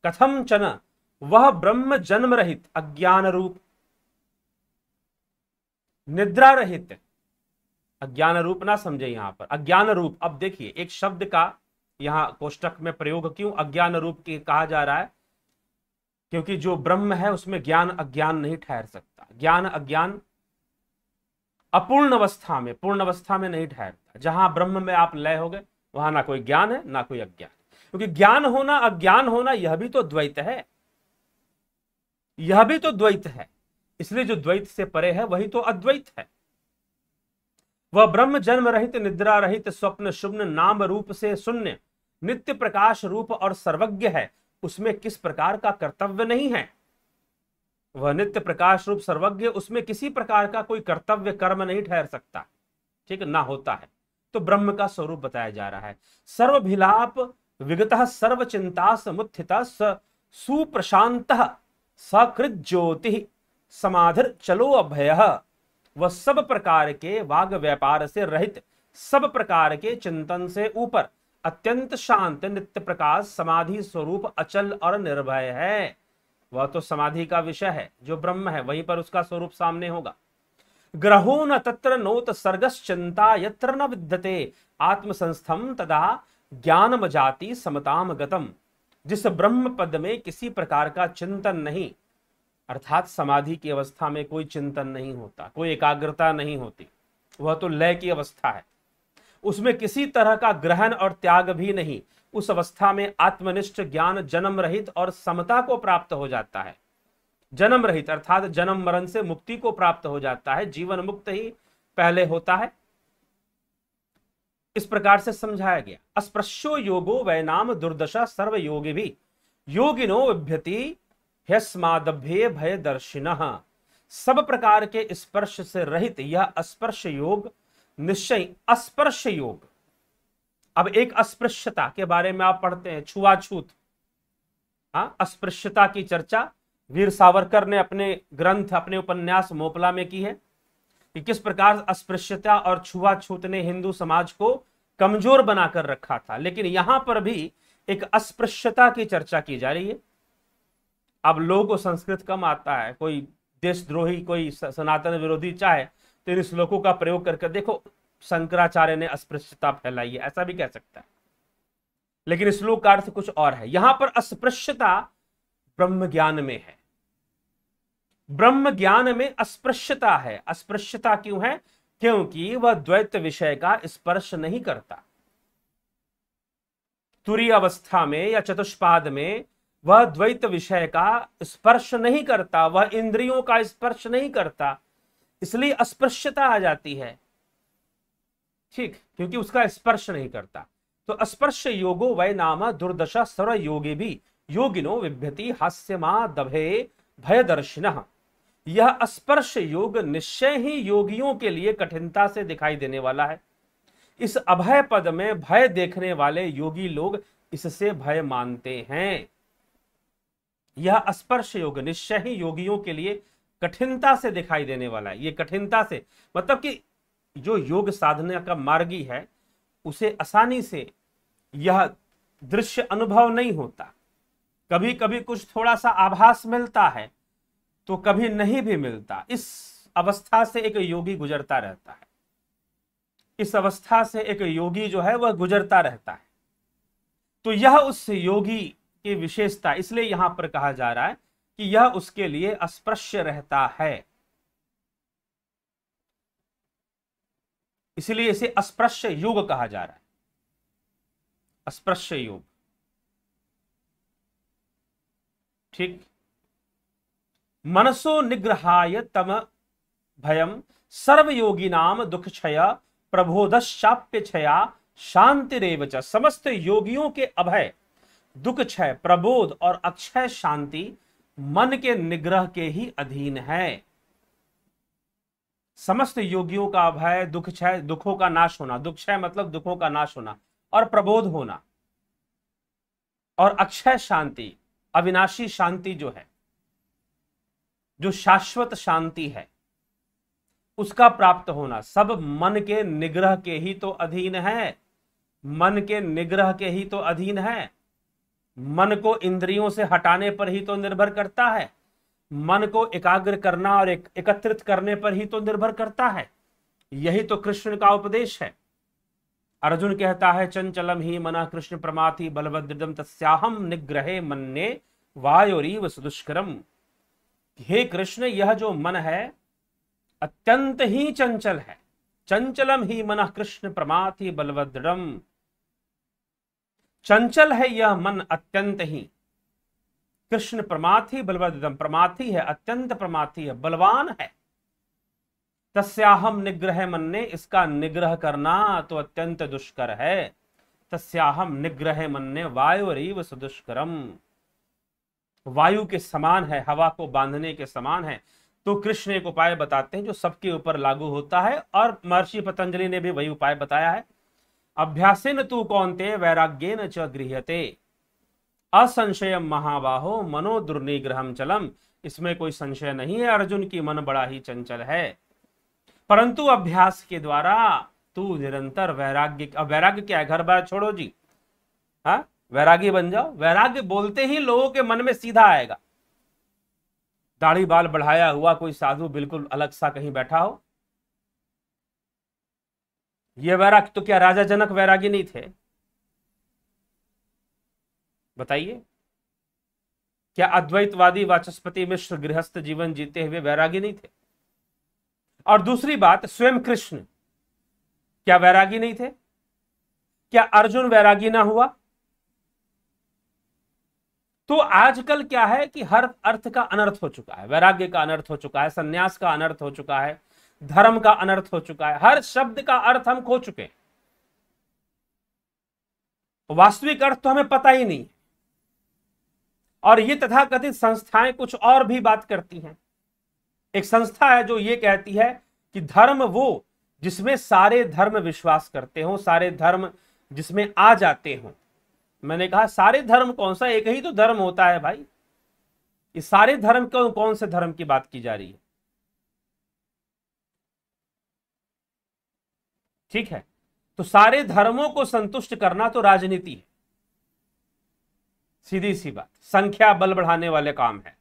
Speaker 1: कथंचन वह ब्रह्म जन्म रहित अज्ञान रूप, निद्रा रहित, अज्ञान रूप ना समझे यहां पर, अज्ञान रूप। अब देखिए एक शब्द का यहां कोष्टक में प्रयोग क्यों अज्ञान रूप की कहा जा रहा है? क्योंकि जो ब्रह्म है उसमें ज्ञान अज्ञान नहीं ठहर सकता। ज्ञान अज्ञान अपूर्ण अवस्था में, पूर्ण अवस्था में नहीं ठहरता। जहां ब्रह्म में आप लय हो गए वहां ना कोई ज्ञान है ना कोई अज्ञान, क्योंकि ज्ञान होना अज्ञान होना यह भी तो द्वैत है, यह भी तो द्वैत है। इसलिए जो द्वैत से परे है वही तो अद्वैत है। वह ब्रह्म जन्म रहित, निद्रा रहित, स्वप्न शुभ्न, नाम रूप से शून्य, नित्य प्रकाश रूप और सर्वज्ञ है। उसमें किस प्रकार का कर्तव्य नहीं है। वह नित्य प्रकाश रूप सर्वज्ञ, उसमें किसी प्रकार का कोई कर्तव्य कर्म नहीं ठहर सकता। ठीक ना होता है। तो ब्रह्म का स्वरूप बताया जा रहा है। सर्वभिलाप विगतः सर्वचिंता समुत्थितः सुप्रशांतः सकृत ज्योति समाधिर चलो अभयः। वह सब प्रकार के वाग व्यापार से रहित, सब प्रकार के चिंतन से ऊपर, अत्यंत शांत नित्य प्रकाश समाधि स्वरूप अचल और निर्भय है। वह तो समाधि का विषय है, जो ब्रह्म है वहीं पर उसका स्वरूप सामने होगा। ग्रहो न तत्र नोत सर्गश्चिंता यत्र न विद्यते आत्मसंस्थम तदा ज्ञानम जाति समताम गतम। जिस ब्रह्म पद में किसी प्रकार का चिंतन नहीं, अर्थात समाधि की अवस्था में कोई चिंतन नहीं होता, कोई एकाग्रता नहीं होती, वह तो लय की अवस्था है। उसमें किसी तरह का ग्रहण और त्याग भी नहीं। उस अवस्था में आत्मनिष्ठ ज्ञान जन्म रहित और समता को प्राप्त हो जाता है। जन्म रहित अर्थात जन्म मरण से मुक्ति को प्राप्त हो जाता है। जीवन मुक्त ही पहले होता है। इस प्रकार से समझाया गया। अस्पृश्यो योगो वैनाम दुर्दशा सर्व योगी भी योगिनो विभ्यति ह्यस्मादभ्ये भय दर्शिनः। सब प्रकार के स्पर्श से रहित यह अस्पर्श योग निश्चय अस्पर्श योग। अब एक अस्पृश्यता के बारे में आप पढ़ते हैं, छुआछूत। अस्पृश्यता की चर्चा वीर सावरकर ने अपने ग्रंथ, अपने उपन्यास मोपला में की है कि किस प्रकार अस्पृश्यता और छुआछूत ने हिंदू समाज को कमजोर बनाकर रखा था। लेकिन यहां पर भी एक अस्पृश्यता की चर्चा की जा रही है। अब लोगों को संस्कृत कम आता है, कोई देशद्रोही, कोई सनातन विरोधी चाहे तो इन श्लोकों का प्रयोग करके देखो शंकराचार्य ने अस्पृश्यता फैलाई है, ऐसा भी कह सकता है। लेकिन श्लोक का अर्थ कुछ और है। यहां पर अस्पृश्यता ब्रह्म ज्ञान में है। ब्रह्म ज्ञान में अस्पृश्यता है। अस्पृश्यता क्यों है? क्योंकि वह द्वैत विषय का स्पर्श नहीं करता। तुरीय अवस्था में या चतुष्पाद में वह द्वैत विषय का स्पर्श नहीं करता, वह इंद्रियों का स्पर्श नहीं करता, इसलिए अस्पृश्यता आ जाती है। ठीक, क्योंकि उसका स्पर्श नहीं करता। तो स्पर्श योगो वै नाम दुर्दशा सर्व योगी भी योगिनो विभ्यति हास्यमा दभे भयदर्शिनः। यह स्पर्श योग निश्चय ही योगियों के लिए कठिनता से दिखाई देने वाला है। इस अभय पद में भय देखने वाले योगी लोग इससे भय मानते हैं। यह स्पर्श योग निश्चय ही योगियों के लिए कठिनता से दिखाई देने वाला है। ये कठिनता से मतलब कि जो योग साधना का मार्गी है उसे आसानी से यह दृश्य अनुभव नहीं होता। कभी कभी कुछ थोड़ा सा आभास मिलता है तो कभी नहीं भी मिलता। इस अवस्था से एक योगी गुजरता रहता है। इस अवस्था से एक योगी जो है वह गुजरता रहता है। तो यह उस योगी की विशेषता, इसलिए यहां पर कहा जा रहा है कि यह उसके लिए अस्पृश्य रहता है, इसलिए इसे अस्पृश्य योग कहा जा रहा है। अस्पृश्य योग, ठीक। मनसो निग्रहाय तम भयम सर्वयोगिनाम दुःखक्षय प्रबोधश्चाप्य क्षया शांतिरेव च। समस्त योगियों के अभय, दुख क्षय, प्रबोध और अक्षय शांति मन के निग्रह के ही अधीन है। समस्त योगियों का अभय, दुख क्षय, दुखों का नाश होना, दुख क्षय मतलब दुखों का नाश होना, और प्रबोध होना, और अक्षय शांति, अविनाशी शांति जो है, जो शाश्वत शांति है, उसका प्राप्त होना, सब मन के निग्रह के ही तो अधीन है। मन के निग्रह के ही तो अधीन है। मन को इंद्रियों से हटाने पर ही तो निर्भर करता है। मन को एकाग्र करना और एकत्रित करने पर ही तो निर्भर करता है। यही तो कृष्ण का उपदेश है। अर्जुन कहता है चंचलम ही मना कृष्ण प्रमाथि बलवदृढ़ तस्याहम निग्रहे मन्ये वायोरीव सुदुष्करम। हे कृष्ण, यह जो मन है अत्यंत ही चंचल है। चंचलम ही मन कृष्ण प्रमाथि बलवदृढ़। चंचल है यह मन अत्यंत ही। कृष्ण प्रमाथि बलवदृढ़, प्रमाथि है, अत्यंत प्रमाथि है, बलवान है। तस्याहम निग्रह मन्ये, इसका निग्रह करना तो अत्यंत दुष्कर है। तस्याहम निग्रह मन्ये वायुरीव सुदुष्करम। वायु के समान है, हवा को बांधने के समान है। तो कृष्ण एक उपाय बताते हैं जो सबके ऊपर लागू होता है, और महर्षि पतंजलि ने भी वही उपाय बताया है। अभ्यासेन तु कौन्तेय वैराग्येन च गृह्यते असंशयम महाबाहो मनो दुर्निग्रहम चलम। इसमें कोई संशय नहीं है अर्जुन की मन बड़ा ही चंचल है, परंतु अभ्यास के द्वारा तू निरंतर वैराग्य, अब वैराग्य क्या है, घर बार छोड़ो जी, हाँ वैरागी बन जाओ। वैराग्य बोलते ही लोगों के मन में सीधा आएगा, दाढ़ी बाल बढ़ाया हुआ कोई साधु बिल्कुल अलग सा कहीं बैठा हो, ये वैराग्य। तो क्या राजा जनक वैरागी नहीं थे? बताइए, क्या अद्वैतवादी वाचस्पति मिश्र गृहस्थ जीवन जीते हुए वैरागी नहीं थे? और दूसरी बात, स्वयं कृष्ण क्या वैरागी नहीं थे? क्या अर्जुन वैरागी ना हुआ? तो आजकल क्या है कि हर अर्थ का अनर्थ हो चुका है, वैराग्य का अनर्थ हो चुका है, सन्यास का अनर्थ हो चुका है, धर्म का अनर्थ हो चुका है, हर शब्द का अर्थ हम खो चुके हैं, वास्तविक अर्थ तो हमें पता ही नहीं। और ये तथाकथित संस्थाएं कुछ और भी बात करती हैं। एक संस्था है जो ये कहती है कि धर्म वो जिसमें सारे धर्म विश्वास करते हो, सारे धर्म जिसमें आ जाते हो। मैंने कहा सारे धर्म कौन सा, एक ही तो धर्म होता है भाई, इस सारे धर्म कौन से धर्म की बात की जा रही है? ठीक है, तो सारे धर्मों को संतुष्ट करना तो राजनीति है, सीधी सी बात, संख्या बल बढ़ाने वाले काम है,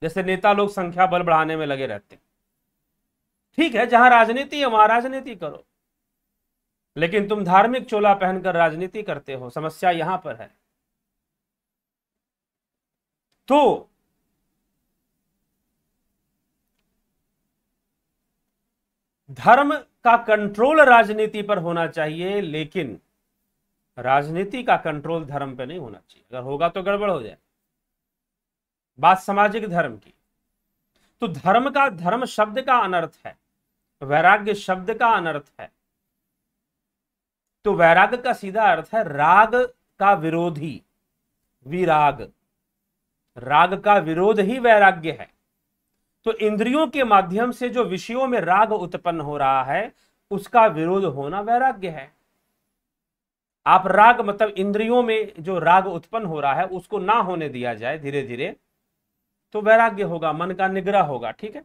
Speaker 1: जैसे नेता लोग संख्या बल बढ़ाने में लगे रहते हैं। ठीक है, जहां राजनीति है वहां राजनीति करो, लेकिन तुम धार्मिक चोला पहनकर राजनीति करते हो, समस्या यहां पर है। तो धर्म का कंट्रोल राजनीति पर होना चाहिए, लेकिन राजनीति का कंट्रोल धर्म पे नहीं होना चाहिए, अगर होगा तो गड़बड़ हो जाए। बात सामाजिक धर्म की, तो धर्म शब्द का अनर्थ है, वैराग्य शब्द का अनर्थ है। तो वैराग्य का सीधा अर्थ है राग का विरोधी, विराग, राग का विरोध ही वैराग्य है। तो इंद्रियों के माध्यम से जो विषयों में राग उत्पन्न हो रहा है उसका विरोध होना वैराग्य है। आप राग मतलब इंद्रियों में जो राग उत्पन्न हो रहा है उसको ना होने दिया जाए धीरे धीरे, तो वैराग्य होगा, मन का निग्रह होगा। ठीक है,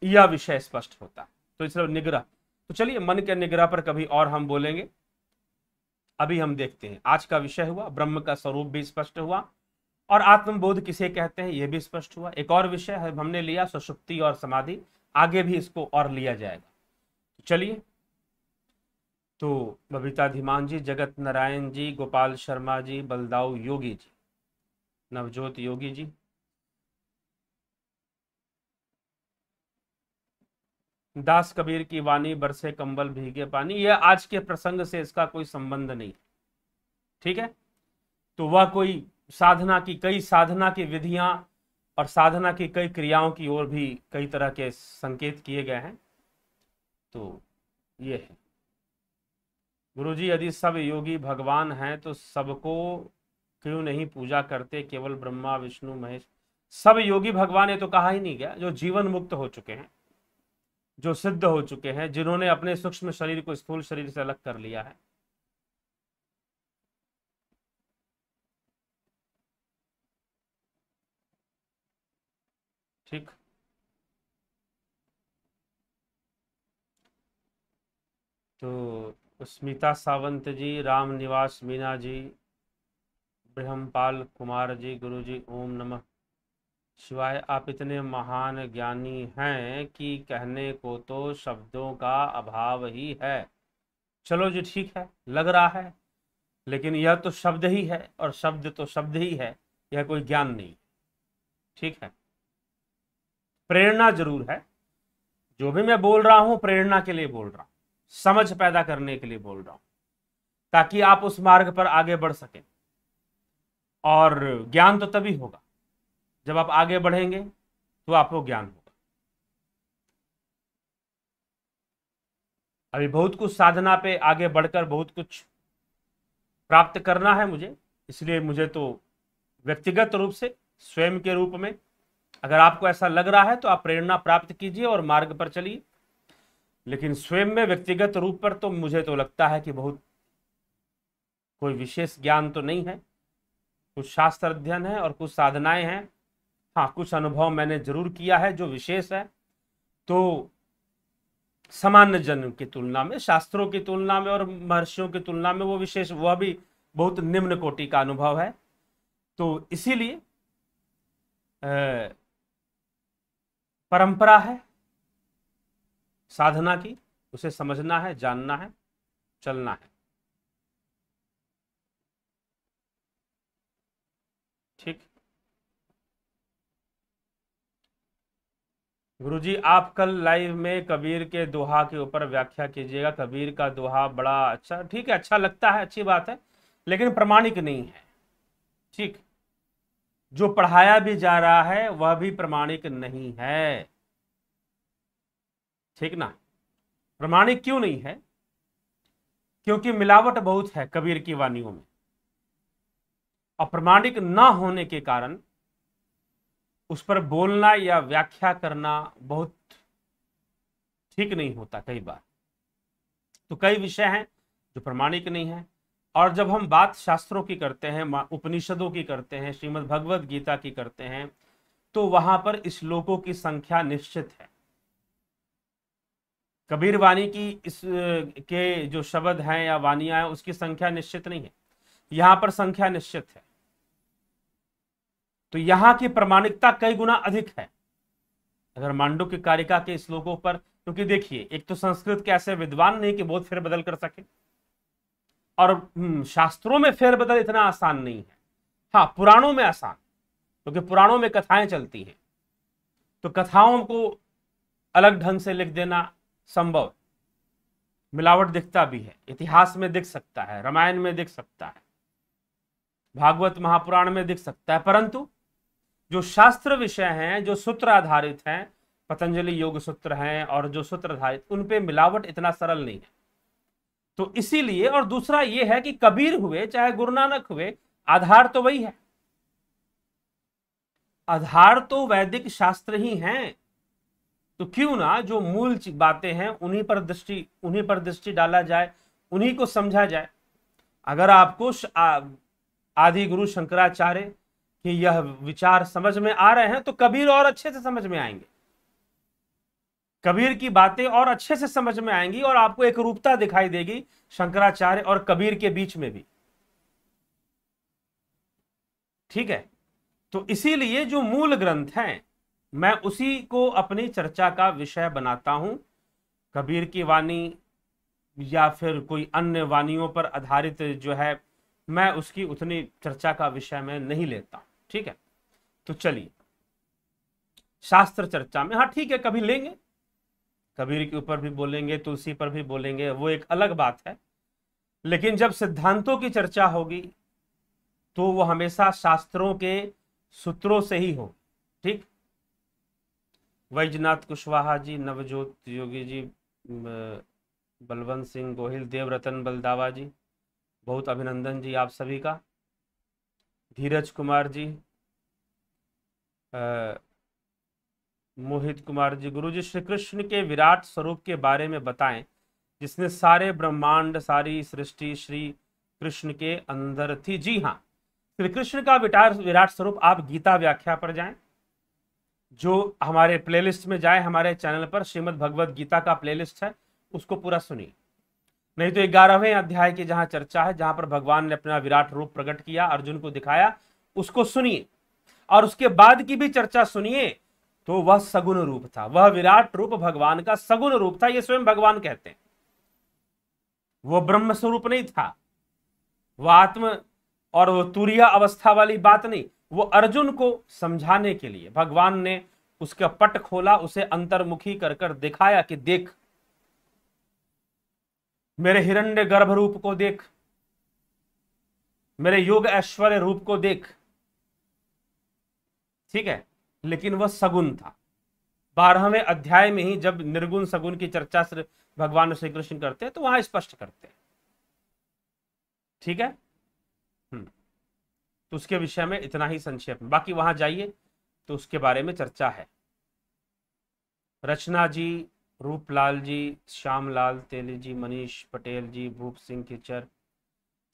Speaker 1: यह विषय स्पष्ट होता, तो इसलिए निग्रह। तो चलिए मन के निग्रह पर कभी और हम बोलेंगे, अभी हम देखते हैं। आज का विषय हुआ ब्रह्म का स्वरूप भी स्पष्ट हुआ, और आत्मबोध किसे कहते हैं यह भी स्पष्ट हुआ। एक और विषय है हमने लिया सुषुप्ति और समाधि, आगे भी इसको और लिया जाएगा। चलिए, तो बबीता धीमान जी, जगत नारायण जी, गोपाल शर्मा जी, बलदाऊ योगी जी, नवजोत योगी जी, दास कबीर की वाणी बरसे कंबल भीगे पानी, यह आज के प्रसंग से इसका कोई संबंध नहीं। ठीक है, तो वह कोई साधना की विधियां और साधना की कई क्रियाओं की ओर भी कई तरह के संकेत किए गए हैं। तो ये है गुरुजी, यदि सब योगी भगवान हैं तो सबको क्यों नहीं पूजा करते, केवल ब्रह्मा विष्णु महेश? सब योगी भगवान, ये तो कहा ही नहीं गया, जो जीवन मुक्त हो चुके हैं, जो सिद्ध हो चुके हैं, जिन्होंने अपने सूक्ष्म शरीर को स्थूल शरीर से अलग कर लिया है। ठीक, तो स्मिता सावंत जी, राम निवास मीना जी, ब्रह्मपाल कुमार जी, गुरु जी ओम नमः शिवाय। आप इतने महान ज्ञानी हैं कि कहने को तो शब्दों का अभाव ही है। चलो जी ठीक है, लग रहा है, लेकिन यह तो शब्द ही है, और शब्द तो शब्द ही है, यह कोई ज्ञान नहीं। ठीक है, प्रेरणा जरूर है, जो भी मैं बोल रहा हूं प्रेरणा के लिए बोल रहा हूं, समझ पैदा करने के लिए बोल रहा हूं, ताकि आप उस मार्ग पर आगे बढ़ सकें। और ज्ञान तो तभी होगा जब आप आगे बढ़ेंगे, तो आपको ज्ञान होगा। अभी बहुत कुछ साधना पे आगे बढ़कर बहुत कुछ प्राप्त करना है मुझे, इसलिए मुझे तो व्यक्तिगत रूप से, स्वयं के रूप में, अगर आपको ऐसा लग रहा है तो आप प्रेरणा प्राप्त कीजिए और मार्ग पर चलिए। लेकिन स्वयं में व्यक्तिगत रूप पर तो मुझे तो लगता है कि बहुत कोई विशेष ज्ञान तो नहीं है। कुछ शास्त्र अध्ययन है और कुछ साधनाएं हैं। हाँ, कुछ अनुभव मैंने जरूर किया है जो विशेष है। तो सामान्य जन की तुलना में, शास्त्रों की तुलना में और महर्षियों की तुलना में वो विशेष, वह भी बहुत निम्न कोटि का अनुभव है। तो इसीलिए परंपरा है साधना की, उसे समझना है, जानना है, चलना है। ठीक। गुरुजी, आप कल लाइव में कबीर के दोहा के ऊपर व्याख्या कीजिएगा। कबीर का दोहा बड़ा अच्छा, ठीक है, अच्छा लगता है, अच्छी बात है, लेकिन प्रमाणिक नहीं है। ठीक। जो पढ़ाया भी जा रहा है वह भी प्रमाणिक नहीं है। ठीक ना। प्रमाणिक क्यों नहीं है? क्योंकि मिलावट बहुत है कबीर की वाणियों में। अप्रमाणिक ना होने के कारण उस पर बोलना या व्याख्या करना बहुत ठीक नहीं होता कई बार। तो कई विषय हैं जो प्रमाणिक नहीं है। और जब हम बात शास्त्रों की करते हैं, उपनिषदों की करते हैं, श्रीमद् भगवद गीता की करते हैं, तो वहां पर श्लोकों की संख्या निश्चित है। कबीर वाणी की इस के जो शब्द हैं या वाणियां हैं उसकी संख्या निश्चित नहीं है, यहां पर संख्या निश्चित है। तो यहां की प्रमाणिकता कई गुना अधिक है अगर मांडुक्य कारिका के श्लोकों पर। क्योंकि देखिए, एक तो संस्कृत के ऐसे विद्वान नहीं कि बहुत फेरबदल कर सके, और शास्त्रों में फेरबदल इतना आसान नहीं है। हाँ, पुराणों में आसान, क्योंकि पुराणों में कथाएं चलती हैं, तो कथाओं को अलग ढंग से लिख देना संभव। मिलावट दिखता भी है, इतिहास में दिख सकता है, रामायण में दिख सकता है, भागवत महापुराण में दिख सकता है, परंतु जो शास्त्र विषय हैं, जो सूत्र आधारित हैं, पतंजलि योग सूत्र हैं और जो सूत्र आधारित, उन पे मिलावट इतना सरल नहीं है। तो इसीलिए, और दूसरा ये है कि कबीर हुए चाहे गुरु नानक हुए, आधार तो वही है, आधार तो वैदिक शास्त्र ही हैं। तो क्यों ना जो मूल बातें हैं उन्हीं पर दृष्टि डाला जाए, उन्हीं को समझा जाए। अगर आपको आदि गुरु शंकराचार्य के यह विचार समझ में आ रहे हैं तो कबीर और अच्छे से समझ में आएंगे, कबीर की बातें और अच्छे से समझ में आएंगी, और आपको एक रूपता दिखाई देगी शंकराचार्य और कबीर के बीच में भी। ठीक है। तो इसीलिए जो मूल ग्रंथ हैं, मैं उसी को अपनी चर्चा का विषय बनाता हूं। कबीर की वाणी या फिर कोई अन्य वाणियों पर आधारित जो है, मैं उसकी उतनी चर्चा का विषय में नहीं लेता। ठीक है। तो चलिए शास्त्र चर्चा में, हाँ ठीक है, कभी लेंगे, कबीर के ऊपर भी बोलेंगे, तुलसी पर भी बोलेंगे, वो एक अलग बात है। लेकिन जब सिद्धांतों की चर्चा होगी तो वो हमेशा शास्त्रों के सूत्रों से ही हो। ठीक। वैजनाथ कुशवाहा जी, नवजोत योगी जी, बलवंत सिंह गोहिल, देवरतन बलदावा जी, बहुत अभिनंदन जी आप सभी का। धीरज कुमार जी, मोहित कुमार जी, गुरु जी श्री कृष्ण के विराट स्वरूप के बारे में बताएं, जिसने सारे ब्रह्मांड, सारी सृष्टि श्री कृष्ण के अंदर थी। जी हाँ, श्री कृष्ण का विराट स्वरूप आप गीता व्याख्या पर जाएं, जो हमारे प्लेलिस्ट में जाए, हमारे चैनल पर श्रीमद् भगवद गीता का प्लेलिस्ट है, उसको पूरा सुनिए। नहीं तो 11वें अध्याय की जहां चर्चा है, जहां पर भगवान ने अपना विराट रूप प्रकट किया, अर्जुन को दिखाया, उसको सुनिए, और उसके बाद की भी चर्चा सुनिए। तो वह सगुण रूप था, वह विराट रूप भगवान का सगुण रूप था, ये स्वयं भगवान कहते हैं। वो ब्रह्म स्वरूप नहीं था, वह आत्म और वो तुरिया अवस्था वाली बात नहीं। वो अर्जुन को समझाने के लिए भगवान ने उसका पट खोला, उसे अंतर्मुखी कर कर दिखाया कि देख, मेरे हिरण्य गर्भ रूप को देख, मेरे योग ऐश्वर्य रूप को देख। ठीक है। लेकिन वह सगुण था। 12वें अध्याय में ही जब निर्गुण सगुण की चर्चा से भगवान श्री कृष्ण करते हैं तो वहां स्पष्ट करते हैं। ठीक है। तो उसके विषय में इतना ही संक्षेप में, बाकी वहां जाइए तो उसके बारे में चर्चा है। रचना जी, रूपलाल जी, श्यामलाल तेली जी, मनीष पटेल जी, भूप सिंह खिचर,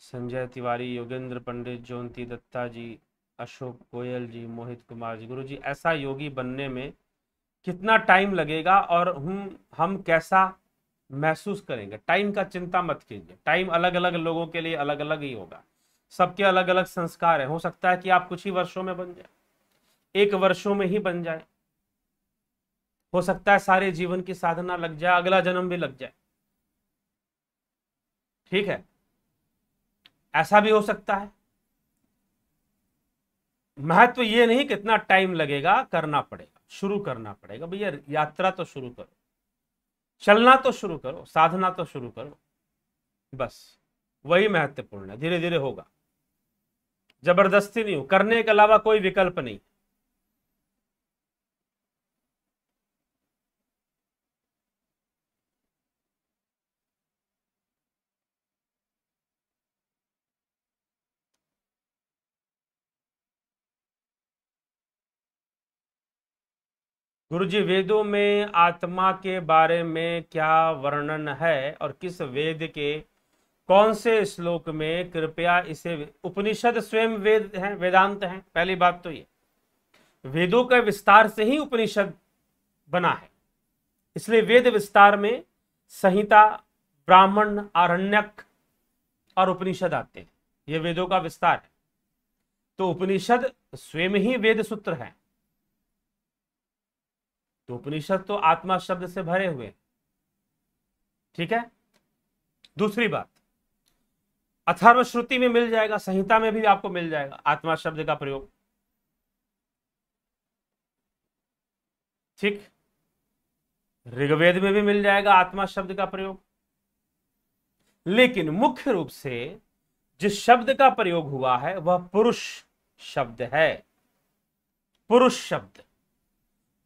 Speaker 1: संजय तिवारी, योगेंद्र पंडित, जयंती दत्ता जी, अशोक गोयल जी, मोहित कुमार जी। गुरु जी ऐसा योगी बनने में कितना टाइम लगेगा और हम कैसा महसूस करेंगे? टाइम का चिंता मत कीजिए, टाइम अलग अलग लोगों के लिए अलग अलग ही होगा, सबके अलग अलग संस्कार है। हो सकता है कि आप कुछ ही वर्षों में बन जाए, 1 वर्षों में ही बन जाए, हो सकता है सारे जीवन की साधना लग जाए, अगला जन्म भी लग जाए, ठीक है, ऐसा भी हो सकता है। महत्व ये नहीं कितना टाइम लगेगा, करना पड़ेगा, शुरू करना पड़ेगा भैया, यात्रा तो शुरू करो, चलना तो शुरू करो, साधना तो शुरू करो, बस वही महत्वपूर्ण है। धीरे धीरे होगा, जबरदस्ती नहीं हो, करने के अलावा कोई विकल्प नहीं। गुरुजी वेदों में आत्मा के बारे में क्या वर्णन है और किस वेद के कौन से श्लोक में? कृपया इसे, उपनिषद स्वयं वेद हैं, वेदांत हैं, पहली बात तो ये, वेदों के विस्तार से ही उपनिषद बना है, इसलिए वेद विस्तार में संहिता, ब्राह्मण, आरण्यक और उपनिषद आते हैं, ये वेदों का विस्तार है। तो उपनिषद स्वयं ही वेद सूत्र है, तो उपनिषद तो आत्मा शब्द से भरे हुए हैं, ठीक है। दूसरी बात, अथर्व श्रुति में मिल जाएगा, संहिता में भी आपको मिल जाएगा आत्मा शब्द का प्रयोग, ठीक। ऋग्वेद में भी मिल जाएगा आत्मा शब्द का प्रयोग, लेकिन मुख्य रूप से जिस शब्द का प्रयोग हुआ है वह पुरुष शब्द है। पुरुष शब्द,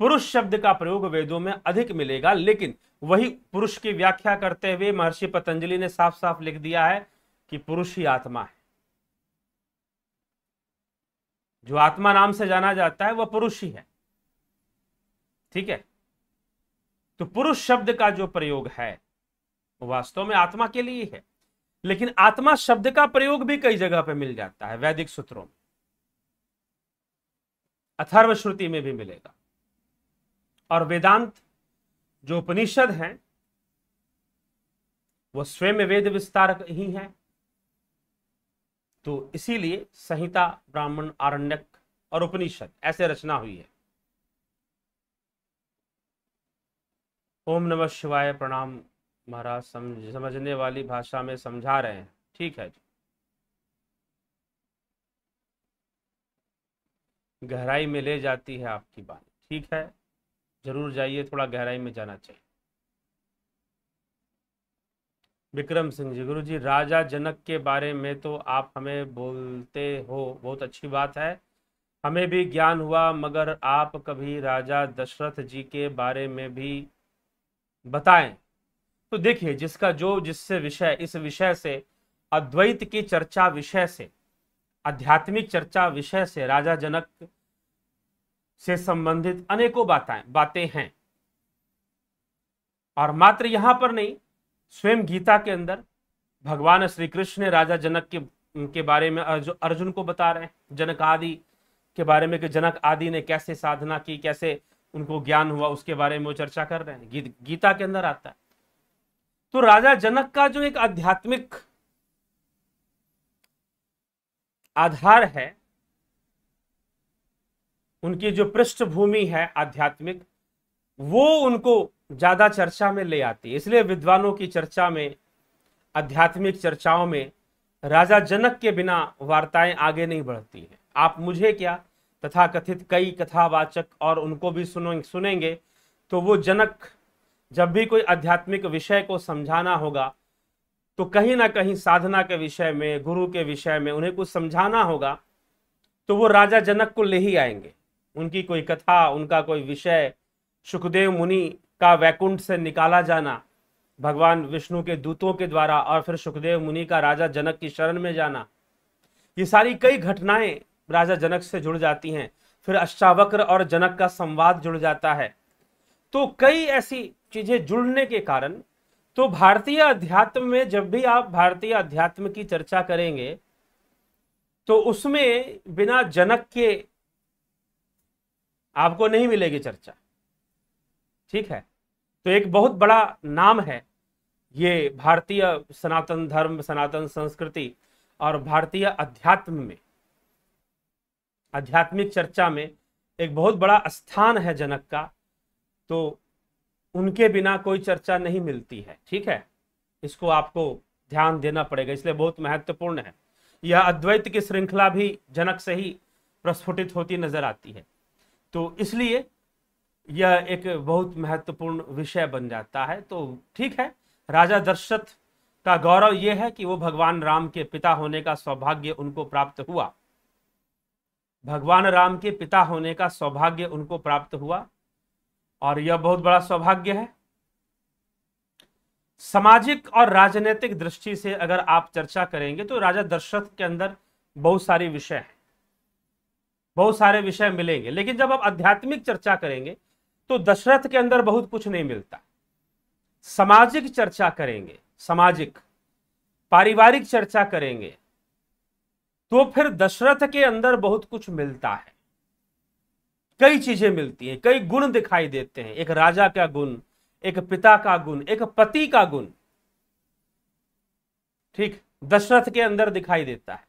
Speaker 1: पुरुष शब्द का प्रयोग वेदों में अधिक मिलेगा, लेकिन वही पुरुष की व्याख्या करते हुए महर्षि पतंजलि ने साफ साफ लिख दिया है कि पुरुष ही आत्मा है। जो आत्मा नाम से जाना जाता है वह पुरुष ही है, ठीक है। तो पुरुष शब्द का जो प्रयोग है वो वास्तव में आत्मा के लिए है, लेकिन आत्मा शब्द का प्रयोग भी कई जगह पे मिल जाता है वैदिक सूत्रों में, अथर्व श्रुति में भी मिलेगा, और वेदांत जो उपनिषद हैं वो स्वयं वेद विस्तारक ही हैं। तो इसीलिए संहिता, ब्राह्मण, आरण्यक और उपनिषद ऐसे रचना हुई है। ओम नमः शिवाय, प्रणाम महाराज, समझने वाली भाषा में समझा रहे हैं, ठीक है जी। गहराई में ले जाती है आपकी बात, ठीक है, जरूर जाइए, थोड़ा गहराई में जाना चाहिए। विक्रम सिंह जी, गुरु जी राजा जनक के बारे में तो आप हमें बोलते हो, बहुत अच्छी बात है, हमें भी ज्ञान हुआ, मगर आप कभी राजा दशरथ जी के बारे में भी बताएं। तो देखिए, जिसका जो जिससे विषय, इस विषय से, अद्वैत की चर्चा विषय से, आध्यात्मिक चर्चा विषय से राजा जनक से संबंधित अनेकों बातें हैं, और मात्र यहां पर नहीं, स्वयं गीता के अंदर भगवान श्री कृष्ण ने राजा जनक के बारे में अर्जुन को बता रहे हैं, जनक आदि के बारे में कि जनक आदि ने कैसे साधना की, कैसे उनको ज्ञान हुआ, उसके बारे में वो चर्चा कर रहे हैं, गीता के अंदर आता है। तो राजा जनक का जो एक आध्यात्मिक आधार है, उनकी जो पृष्ठभूमि है आध्यात्मिक, वो उनको ज्यादा चर्चा में ले आती है। इसलिए विद्वानों की चर्चा में, आध्यात्मिक चर्चाओं में राजा जनक के बिना वार्ताएं आगे नहीं बढ़ती हैं। आप मुझे क्या, तथा कथित कई कथावाचक और उनको भी सुनेंगे, तो वो जनक जब भी कोई आध्यात्मिक विषय को समझाना होगा, तो कहीं ना कहीं साधना के विषय में, गुरु के विषय में उन्हें कुछ समझाना होगा, तो वो राजा जनक को ले ही आएंगे। उनकी कोई कथा, उनका कोई विषय, सुखदेव मुनि का वैकुंठ से निकाला जाना भगवान विष्णु के दूतों के द्वारा, और फिर सुखदेव मुनि का राजा जनक की शरण में जाना, ये सारी कई घटनाएं राजा जनक से जुड़ जाती हैं। फिर अष्टावक्र और जनक का संवाद जुड़ जाता है। तो कई ऐसी चीजें जुड़ने के कारण, तो भारतीय अध्यात्म में जब भी आप भारतीय अध्यात्म की चर्चा करेंगे तो उसमें बिना जनक के आपको नहीं मिलेगी चर्चा। ठीक है, तो एक बहुत बड़ा नाम है ये भारतीय सनातन धर्म, सनातन संस्कृति और भारतीय अध्यात्म में, आध्यात्मिक चर्चा में एक बहुत बड़ा स्थान है जनक का। तो उनके बिना कोई चर्चा नहीं मिलती है। ठीक है, इसको आपको ध्यान देना पड़ेगा, इसलिए बहुत महत्वपूर्ण है। यह अद्वैत की श्रृंखला भी जनक से ही प्रस्फुटित होती नजर आती है, तो इसलिए यह एक बहुत महत्वपूर्ण विषय बन जाता है। तो ठीक है, राजा दशरथ का गौरव यह है कि वो भगवान राम के पिता होने का सौभाग्य उनको प्राप्त हुआ, भगवान राम के पिता होने का सौभाग्य उनको प्राप्त हुआ, और यह बहुत बड़ा सौभाग्य है। सामाजिक और राजनीतिक दृष्टि से अगर आप चर्चा करेंगे तो राजा दशरथ के अंदर बहुत सारे विषय हैं, बहुत सारे विषय मिलेंगे। लेकिन जब आप आध्यात्मिक चर्चा करेंगे तो दशरथ के अंदर बहुत कुछ नहीं मिलता। सामाजिक चर्चा करेंगे, सामाजिक पारिवारिक चर्चा करेंगे तो फिर दशरथ के अंदर बहुत कुछ मिलता है, कई चीजें मिलती हैं, कई गुण दिखाई देते हैं। एक राजा का गुण, एक पिता का गुण, एक पति का गुण, ठीक, दशरथ के अंदर दिखाई देता है।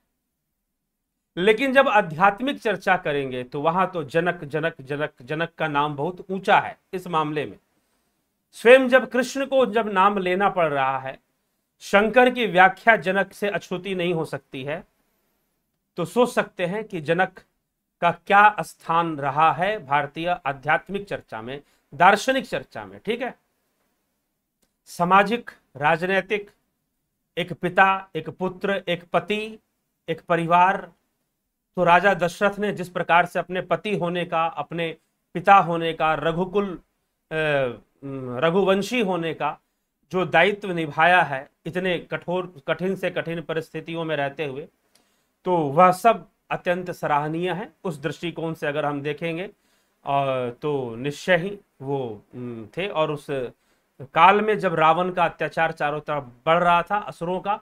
Speaker 1: लेकिन जब आध्यात्मिक चर्चा करेंगे तो वहां तो जनक जनक जनक जनक का नाम बहुत ऊंचा है। इस मामले में स्वयं जब कृष्ण को जब नाम लेना पड़ रहा है, शंकर की व्याख्या जनक से अछूती नहीं हो सकती है, तो सोच सकते हैं कि जनक का क्या स्थान रहा है भारतीय आध्यात्मिक चर्चा में, दार्शनिक चर्चा में। ठीक है, सामाजिक, राजनीतिक, एक पिता, एक पुत्र, एक पति, एक परिवार। तो राजा दशरथ ने जिस प्रकार से अपने पति होने का, अपने पिता होने का, रघुकुल रघुवंशी होने का जो दायित्व निभाया है, इतने कठोर, कठिन से कठिन परिस्थितियों में रहते हुए, तो वह सब अत्यंत सराहनीय है। उस दृष्टिकोण से अगर हम देखेंगे तो निश्चय ही वो थे। और उस काल में जब रावण का अत्याचार चारों तरफ बढ़ रहा था, असुरों का,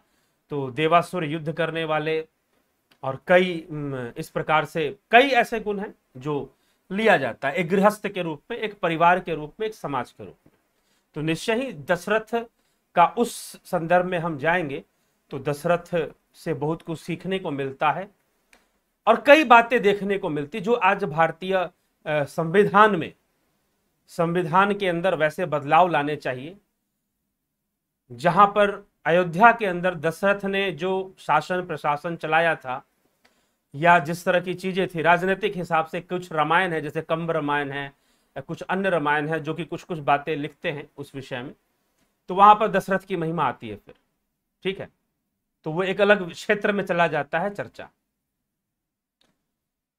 Speaker 1: तो देवासुर युद्ध करने वाले, और कई इस प्रकार से कई ऐसे गुण हैं जो लिया जाता है एक गृहस्थ के रूप में, एक परिवार के रूप में, एक समाज के रूप में। तो निश्चय ही दशरथ का उस संदर्भ में हम जाएंगे तो दशरथ से बहुत कुछ सीखने को मिलता है और कई बातें देखने को मिलती जो आज भारतीय संविधान में, संविधान के अंदर वैसे बदलाव लाने चाहिए। जहां पर अयोध्या के अंदर दशरथ ने जो शासन प्रशासन चलाया था, या जिस तरह की चीजें थी राजनीतिक हिसाब से, कुछ रामायण है जैसे कंब रामायण है या कुछ अन्य रामायण है जो कि कुछ कुछ बातें लिखते हैं उस विषय में, तो वहां पर दशरथ की महिमा आती है फिर। ठीक है, तो वो एक अलग क्षेत्र में चला जाता है चर्चा।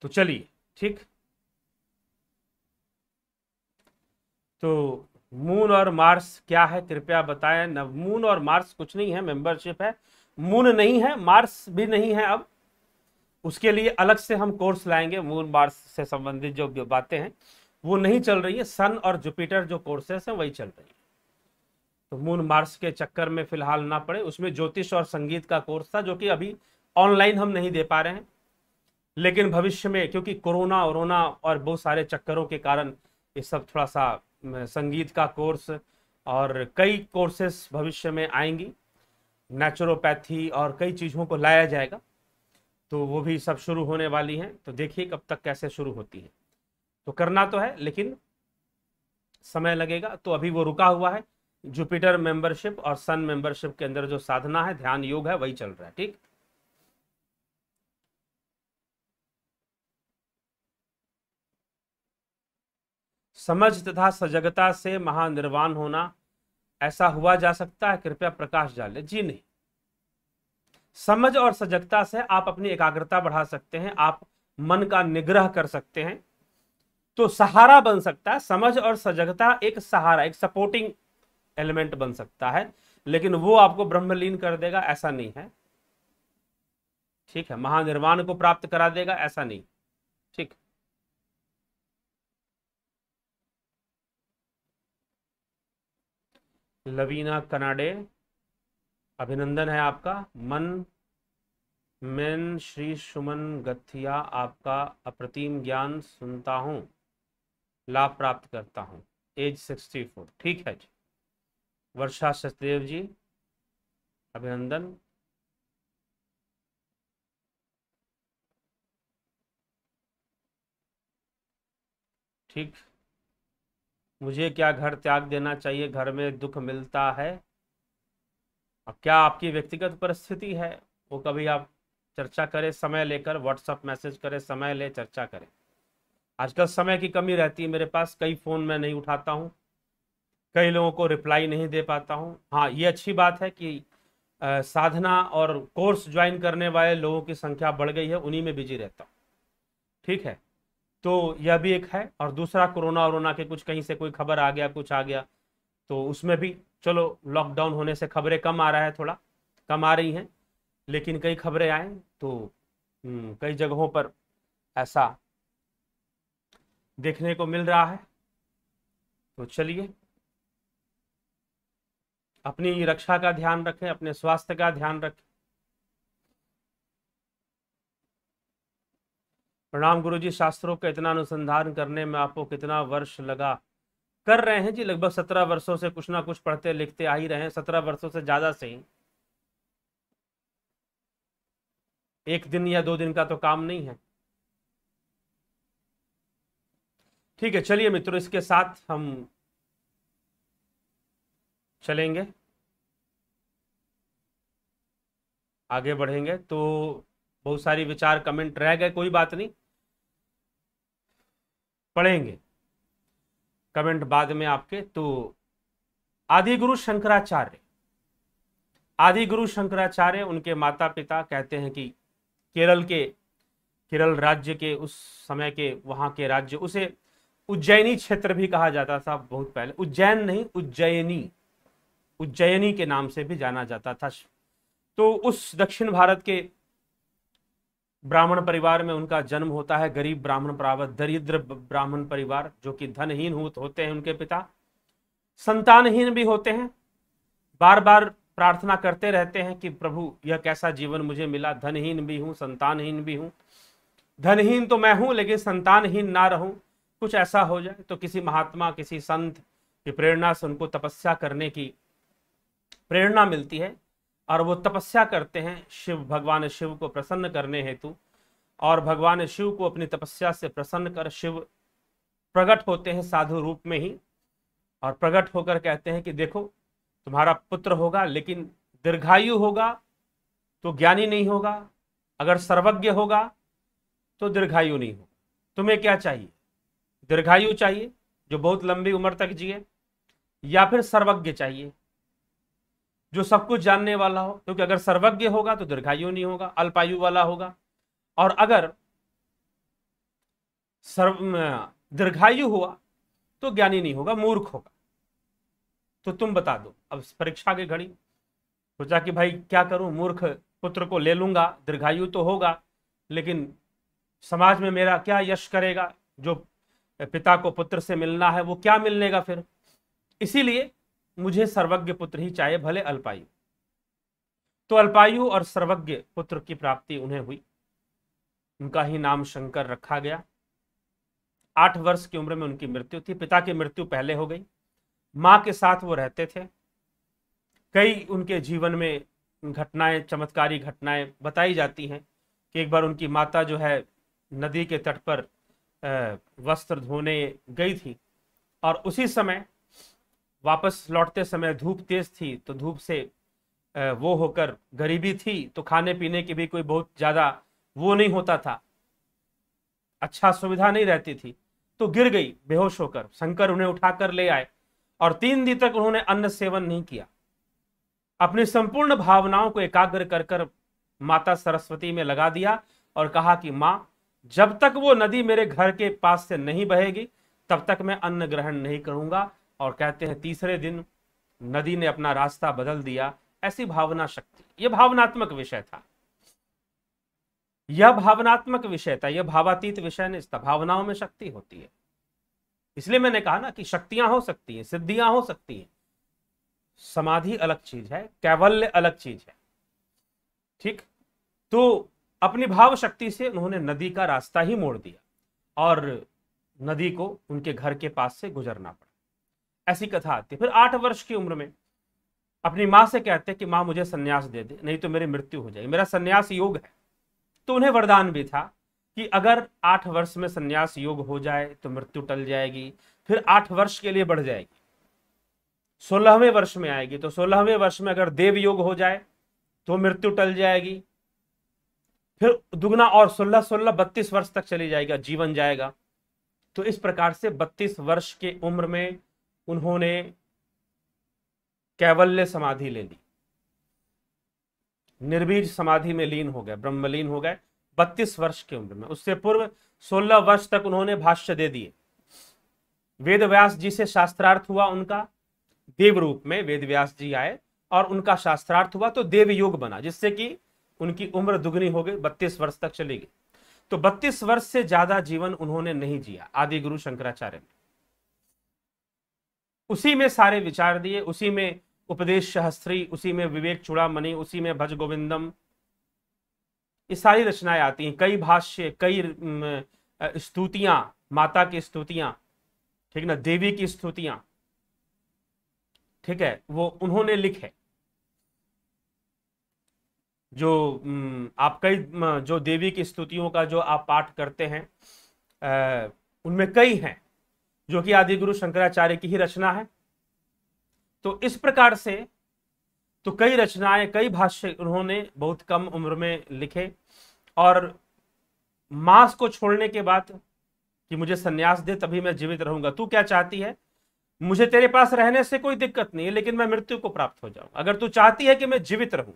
Speaker 1: तो चलिए, ठीक, तो मून और मार्स क्या है कृपया बताएं। न, मून और मार्स कुछ नहीं है, मेंबरशिप है। मून नहीं है, मार्स भी नहीं है। अब उसके लिए अलग से हम कोर्स लाएंगे। मून मार्स से संबंधित जो बातें हैं वो नहीं चल रही है, सन और जुपिटर जो कोर्सेस हैं वही चल रही है। तो मून मार्स के चक्कर में फिलहाल ना पड़े। उसमें ज्योतिष और संगीत का कोर्स था जो कि अभी ऑनलाइन हम नहीं दे पा रहे हैं, लेकिन भविष्य में क्योंकि कोरोना और बहुत सारे चक्करों के कारण ये सब थोड़ा सा संगीत का कोर्स और कई कोर्सेस भविष्य में आएंगी, नेचुरोपैथी और कई चीज़ों को लाया जाएगा। तो वो भी सब शुरू होने वाली हैं। तो देखिए कब तक कैसे शुरू होती है। तो करना तो है लेकिन समय लगेगा। तो अभी वो रुका हुआ है। जुपिटर मेंबरशिप और सन मेंबरशिप के अंदर जो साधना है, ध्यान योग है, वही चल रहा है। ठीक, समझ तथा सजगता से महानिर्वाण होना, ऐसा हुआ जा सकता है? कृपया प्रकाश डालें। जी नहीं, समझ और सजगता से आप अपनी एकाग्रता बढ़ा सकते हैं, आप मन का निग्रह कर सकते हैं, तो सहारा बन सकता है। समझ और सजगता एक सहारा, एक सपोर्टिंग एलिमेंट बन सकता है, लेकिन वो आपको ब्रह्मलीन कर देगा ऐसा नहीं है। ठीक है, महानिर्वाण को प्राप्त करा देगा ऐसा नहीं। ठीक, लवीना कनाडे, अभिनंदन है आपका। मन मेन श्री सुमन गथिया, आपका अप्रतिम ज्ञान सुनता हूँ, लाभ प्राप्त करता हूँ, एज 64। ठीक है जी। वर्षा सचदेव जी, अभिनंदन। ठीक। मुझे क्या घर त्याग देना चाहिए, घर में दुख मिलता है। अब क्या आपकी व्यक्तिगत परिस्थिति है, वो कभी आप चर्चा करें, समय लेकर व्हाट्सएप मैसेज करें, समय ले चर्चा करें। आजकल समय की कमी रहती है मेरे पास, कई फोन मैं नहीं उठाता हूँ, कई लोगों को रिप्लाई नहीं दे पाता हूँ। हाँ, ये अच्छी बात है कि साधना और कोर्स ज्वाइन करने वाले लोगों की संख्या बढ़ गई है, उन्हीं में बिजी रहता हूँ। ठीक है, तो यह भी एक है। और दूसरा, कोरोना वोरोना के कुछ कहीं से कोई खबर आ गया, कुछ आ गया, तो उसमें भी चलो लॉकडाउन होने से खबरें कम आ रहा है, थोड़ा कम आ रही हैं, लेकिन कई खबरें आए तो कई जगहों पर ऐसा देखने को मिल रहा है। तो चलिए, अपनी रक्षा का ध्यान रखें, अपने स्वास्थ्य का ध्यान रखें। प्रणाम गुरुजी, शास्त्रों का इतना अनुसंधान करने में आपको कितना वर्ष लगा? कर रहे हैं जी, लगभग 17 वर्षों से कुछ ना कुछ पढ़ते लिखते आ ही रहे हैं, 17 वर्षों से ज्यादा से ही। एक दिन या 2 दिन का तो काम नहीं है। ठीक है, चलिए मित्रों, इसके साथ हम चलेंगे, आगे बढ़ेंगे। तो बहुत सारी विचार कमेंट रह गए, कोई बात नहीं, पढ़ेंगे कमेंट बाद में आपके। तो आदिगुरु शंकराचार्य, आदिगुरु शंकराचार्य, उनके माता पिता कहते हैं कि केरल राज्य के, उस समय के वहां के राज्य, उसे उज्जैनी क्षेत्र भी कहा जाता था बहुत पहले। उज्जैन नहीं, उज्जैनी, उज्जैनी के नाम से भी जाना जाता था। तो उस दक्षिण भारत के ब्राह्मण परिवार में उनका जन्म होता है। गरीब ब्राह्मण परिवार, दरिद्र ब्राह्मण परिवार, जो कि धनहीन होते हैं उनके पिता, संतानहीन भी होते हैं। बार बार प्रार्थना करते रहते हैं कि प्रभु यह कैसा जीवन मुझे मिला, धनहीन भी हूं, संतानहीन भी हूं, धनहीन तो मैं हूं लेकिन संतानहीन ना रहूं, कुछ ऐसा हो जाए। तो किसी महात्मा, किसी संत की प्रेरणा से उनको तपस्या करने की प्रेरणा मिलती है, और वो तपस्या करते हैं शिव, भगवान शिव को प्रसन्न करने हेतु। और भगवान शिव को अपनी तपस्या से प्रसन्न कर शिव प्रकट होते हैं साधु रूप में ही, और प्रकट होकर कहते हैं कि देखो, तुम्हारा पुत्र होगा, लेकिन दीर्घायु होगा तो ज्ञानी नहीं होगा, अगर सर्वज्ञ होगा तो दीर्घायु नहीं होगा। तुम्हें क्या चाहिए? दीर्घायु चाहिए जो बहुत लंबी उम्र तक जिए, या फिर सर्वज्ञ चाहिए जो सब कुछ जानने वाला हो? क्योंकि अगर सर्वज्ञ होगा तो दीर्घायु नहीं होगा, अल्पायु वाला होगा। और अगर दीर्घायु हुआ तो ज्ञानी नहीं होगा, मूर्ख होगा। तो तुम बता दो। अब परीक्षा की घड़ी, सोचा कि भाई क्या करूं, मूर्ख पुत्र को ले लूंगा, दीर्घायु तो होगा, लेकिन समाज में मेरा क्या यश करेगा? जो पिता को पुत्र से मिलना है वो क्या मिलनेगा फिर? इसीलिए मुझे सर्वज्ञ पुत्र ही चाहिए, भले अल्पायु। तो अल्पायु और सर्वज्ञ पुत्र की प्राप्ति उन्हें हुई, उनका ही नाम शंकर रखा गया। 8 वर्ष की उम्र में उनकी मृत्यु थी। पिता की मृत्यु पहले हो गई, मां के साथ वो रहते थे। कई उनके जीवन में घटनाएं, चमत्कारी घटनाएं बताई जाती हैं कि एक बार उनकी माता जो है नदी के तट पर वस्त्र धोने गई थी, और उसी समय वापस लौटते समय धूप तेज थी, तो धूप से वो होकर, गरीबी थी तो खाने पीने की भी कोई बहुत ज्यादा वो नहीं होता था, अच्छा सुविधा नहीं रहती थी, तो गिर गई बेहोश होकर। शंकर उन्हें उठाकर ले आए, और 3 दिन तक उन्होंने अन्न सेवन नहीं किया। अपनी संपूर्ण भावनाओं को एकाग्र कर माता सरस्वती में लगा दिया, और कहा कि मां, जब तक वो नदी मेरे घर के पास से नहीं बहेगी तब तक मैं अन्न ग्रहण नहीं करूंगा। और कहते हैं तीसरे दिन नदी ने अपना रास्ता बदल दिया। ऐसी भावना शक्ति, यह भावनात्मक विषय था, यह भावनात्मक विषय था, यह भावातीत विषय नहीं था। भावनाओं में शक्ति होती है। इसलिए मैंने कहा ना कि शक्तियां हो सकती हैं, सिद्धियां हो सकती हैं, समाधि अलग चीज है, कैवल्य अलग चीज है। ठीक, तो अपनी भाव शक्ति से उन्होंने नदी का रास्ता ही मोड़ दिया और नदी को उनके घर के पास से गुजरना पड़ा। ऐसी कथा आती है। फिर 8 वर्ष की उम्र में अपनी माँ से कहते कि माँ मुझे सन्यास दे दे, नहीं तो मेरी मृत्यु हो जाएगी, मेरा सन्यास योग है। तो उन्हें वरदान भी था कि अगर 8 वर्ष में सन्यास योग हो जाए तो मृत्यु टल जाएगी, फिर 8 वर्ष के लिए बढ़ जाएगी, 16वें वर्ष में आएगी, तो 16वें वर्ष में अगर देव योग हो जाए तो मृत्यु टल जाएगी, फिर दुगना और 16 32 वर्ष तक चली जाएगा, जीवन जाएगा। तो इस प्रकार से 32 वर्ष के उम्र में उन्होंने कैवल्य समाधि ले ली, निर्बीज समाधि में लीन हो गए, ब्रह्मलीन हो गए 32 वर्ष की उम्र में। उससे पूर्व 16 वर्ष तक उन्होंने भाष्य दे दिए। वेद व्यास जी से शास्त्रार्थ हुआ उनका, देव रूप में वेद व्यास जी आए और उनका शास्त्रार्थ हुआ तो देव योग बना, जिससे कि उनकी उम्र दुगनी हो गई, 32 वर्ष तक चली गई। तो 32 वर्ष से ज्यादा जीवन उन्होंने नहीं जिया आदि गुरु शंकराचार्य ने। उसी में सारे विचार दिए, उसी में उपदेश सहस्त्री, उसी में विवेक चूड़ामणि, उसी में भज गोविंदम, ये सारी रचनाएं आती हैं। कई भाष्य, कई स्तुतियां, माता की स्तुतियां, ठीक ना, देवी की स्तुतियां, ठीक है, वो उन्होंने लिखे। जो आप कई जो देवी की स्तुतियों का जो आप पाठ करते हैं, उनमें कई हैं जो कि आदि गुरु शंकराचार्य की ही रचना है। तो इस प्रकार से तो कई रचनाएं, कई भाष्य उन्होंने बहुत कम उम्र में लिखे। और मांस को छोड़ने के बाद कि मुझे सन्यास दे तभी मैं जीवित रहूंगा, तू क्या चाहती है? मुझे तेरे पास रहने से कोई दिक्कत नहीं है, लेकिन मैं मृत्यु को प्राप्त हो जाऊं। अगर तू चाहती है कि मैं जीवित रहूं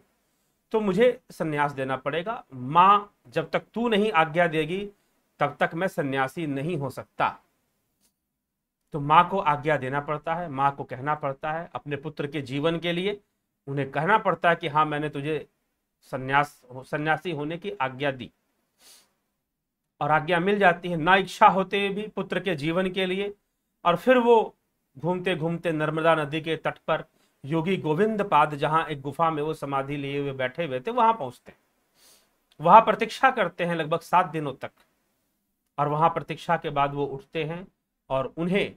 Speaker 1: तो मुझे सन्यास देना पड़ेगा। मां, जब तक तू नहीं आज्ञा देगी तब तक मैं सन्यासी नहीं हो सकता। तो मां को आज्ञा देना पड़ता है, मां को कहना पड़ता है अपने पुत्र के जीवन के लिए, उन्हें कहना पड़ता है कि हाँ मैंने तुझे सन्यासी होने की आज्ञा दी, और आज्ञा मिल जाती है ना इच्छा होते हुए भी पुत्र के जीवन के लिए। और फिर वो घूमते घूमते नर्मदा नदी के तट पर योगी गोविंद पाद, जहां एक गुफा में वो समाधि लिए हुए बैठे हुए थे, वहां पहुंचते हैं। वहां प्रतीक्षा करते हैं लगभग 7 दिनों तक, और वहां प्रतीक्षा के बाद वो उठते हैं और उन्हें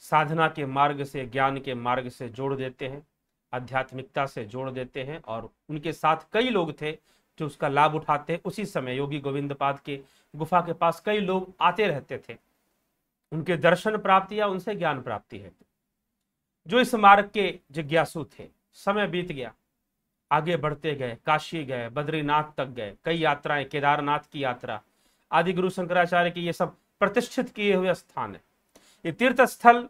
Speaker 1: साधना के मार्ग से, ज्ञान के मार्ग से जोड़ देते हैं, आध्यात्मिकता से जोड़ देते हैं। और उनके साथ कई लोग थे जो उसका लाभ उठाते हैं। उसी समय योगी गोविंद पाद के गुफा के पास कई लोग आते रहते थे, उनके दर्शन प्राप्ति या उनसे ज्ञान प्राप्ति है। जो इस मार्ग के जिज्ञासु थे, समय बीत गया, आगे बढ़ते गए, काशी गए, बद्रीनाथ तक गए, कई यात्राएं, केदारनाथ की यात्रा, आदि गुरु शंकराचार्य की ये सब प्रतिष्ठित किए हुए स्थान है। ये तीर्थ स्थल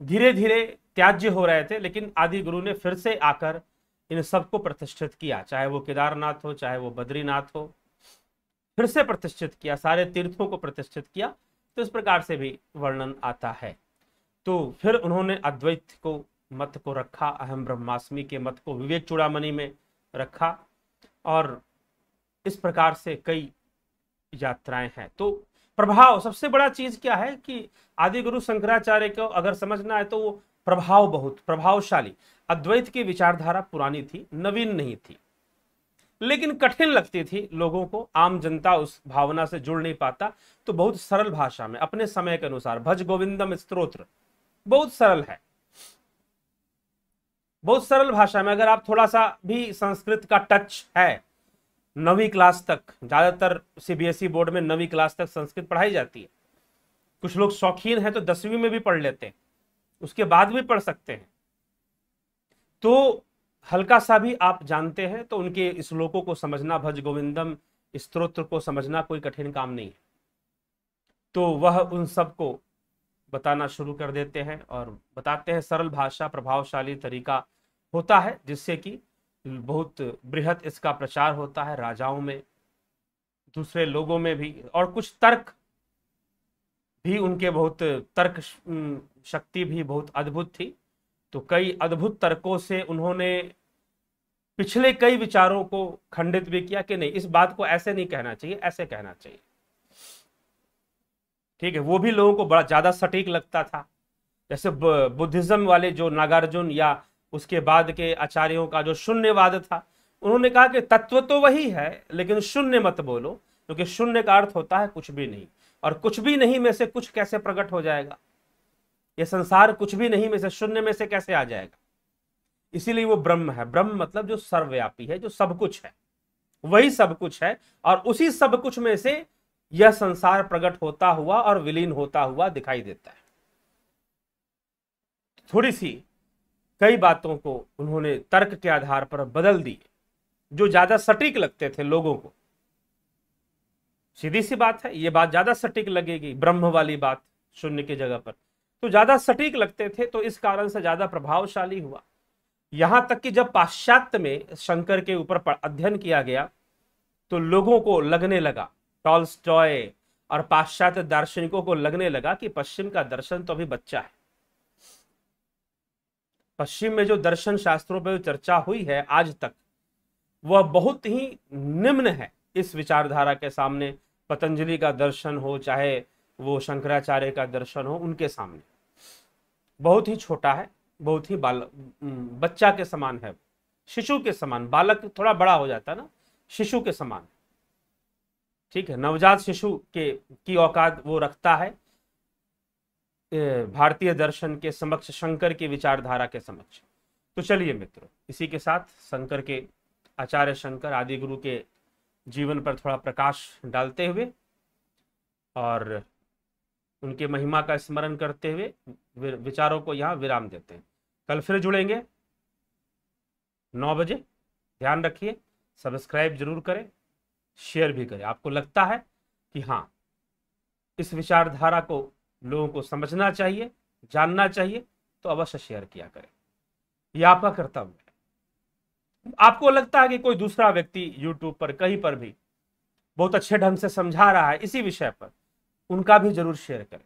Speaker 1: धीरे धीरे त्याज्य हो रहे थे, लेकिन आदि गुरु ने फिर से आकर इन सबको प्रतिष्ठित किया, चाहे वो केदारनाथ हो, चाहे वो बद्रीनाथ हो, फिर से प्रतिष्ठित किया, सारे तीर्थों को प्रतिष्ठित किया। तो इस प्रकार से भी वर्णन आता है। तो फिर उन्होंने अद्वैत को मत को रखा, अहम ब्रह्मास्मि के मत को विवेक चूड़ामणि में रखा, और इस प्रकार से कई यात्राएं हैं। तो प्रभाव, सबसे बड़ा चीज क्या है कि आदि गुरु शंकराचार्य को अगर समझना है तो वो प्रभाव, बहुत प्रभावशाली। अद्वैत की विचारधारा पुरानी थी, नवीन नहीं थी, लेकिन कठिन लगती थी लोगों को, आम जनता उस भावना से जुड़ नहीं पाता। तो बहुत सरल भाषा में, अपने समय के अनुसार, भज गोविंदम स्तोत्र बहुत सरल है, बहुत सरल भाषा में। अगर आप थोड़ा सा भी संस्कृत का टच है, 9वीं क्लास तक, ज्यादातर सीबीएसई बोर्ड में 9वीं क्लास तक संस्कृत पढ़ाई जाती है। कुछ लोग शौकीन हैं तो 10वीं में भी पढ़ लेते हैं, उसके बाद भी पढ़ सकते हैं। तो हल्का सा भी आप जानते हैं तो उनके श्लोकों को समझना, भज गोविंदम स्तोत्र को समझना कोई कठिन काम नहीं है। तो वह उन सबको बताना शुरू कर देते हैं और बताते हैं, सरल भाषा, प्रभावशाली तरीका होता है, जिससे कि बहुत बृहत इसका प्रचार होता है राजाओं में, दूसरे लोगों में भी। और कुछ तर्क भी उनके, बहुत तर्क शक्ति भी बहुत अद्भुत थी। तो कई अद्भुत तर्कों से उन्होंने पिछले कई विचारों को खंडित भी किया कि नहीं, इस बात को ऐसे नहीं कहना चाहिए, ऐसे कहना चाहिए। ठीक है, वो भी लोगों को बड़ा ज्यादा सटीक लगता था। जैसे बुद्धिज्म वाले जो नागार्जुन या उसके बाद के आचार्यों का जो शून्यवाद था, उन्होंने कहा कि तत्व तो वही है लेकिन शून्य मत बोलो, क्योंकि शून्य का अर्थ होता है कुछ भी नहीं, और कुछ भी नहीं में से कुछ कैसे प्रकट हो जाएगा? ये संसार कुछ भी नहीं में से, शून्य में से कैसे आ जाएगा? इसीलिए वो ब्रह्म है। ब्रह्म मतलब जो सर्वव्यापी है, जो सब कुछ है, वही सब कुछ है, और उसी सब कुछ में से यह संसार प्रकट होता हुआ और विलीन होता हुआ दिखाई देता है। थोड़ी सी कई बातों को उन्होंने तर्क के आधार पर बदल दिए, जो ज्यादा सटीक लगते थे लोगों को। सीधी सी बात है, ये बात ज्यादा सटीक लगेगी, ब्रह्म वाली बात शून्य की जगह पर, तो ज्यादा सटीक लगते थे, तो इस कारण से ज्यादा प्रभावशाली हुआ। यहां तक कि जब पाश्चात्य में शंकर के ऊपर अध्ययन किया गया तो लोगों को लगने लगा, टॉल्स्टॉय और पाश्चात्य दार्शनिकों को लगने लगा कि पश्चिम का दर्शन तो अभी बच्चा है। पश्चिम में जो दर्शन शास्त्रों पर चर्चा हुई है आज तक, वह बहुत ही निम्न है इस विचारधारा के सामने। पतंजलि का दर्शन हो, चाहे वो शंकराचार्य का दर्शन हो, उनके सामने बहुत ही छोटा है, बहुत ही बच्चा के समान है, शिशु के समान। बालक थोड़ा बड़ा हो जाता है ना, शिशु के समान, ठीक है, नवजात शिशु की औकात वो रखता है भारतीय दर्शन के समक्ष, शंकर की विचारधारा के समक्ष। तो चलिए मित्रों, इसी के साथ शंकर के, आचार्य शंकर आदि गुरु के जीवन पर थोड़ा प्रकाश डालते हुए और उनके महिमा का स्मरण करते हुए विचारों को यहाँ विराम देते हैं। कल फिर जुड़ेंगे 9 बजे। ध्यान रखिए, सब्सक्राइब जरूर करें, शेयर भी करें। आपको लगता है कि हाँ, इस विचारधारा को लोगों को समझना चाहिए, जानना चाहिए, तो अवश्य शेयर किया करें, यह आपका कर्तव्य है। आपको लगता है कि कोई दूसरा व्यक्ति यूट्यूब पर कहीं पर भी बहुत अच्छे ढंग से समझा रहा है इसी विषय पर, उनका भी जरूर शेयर करें,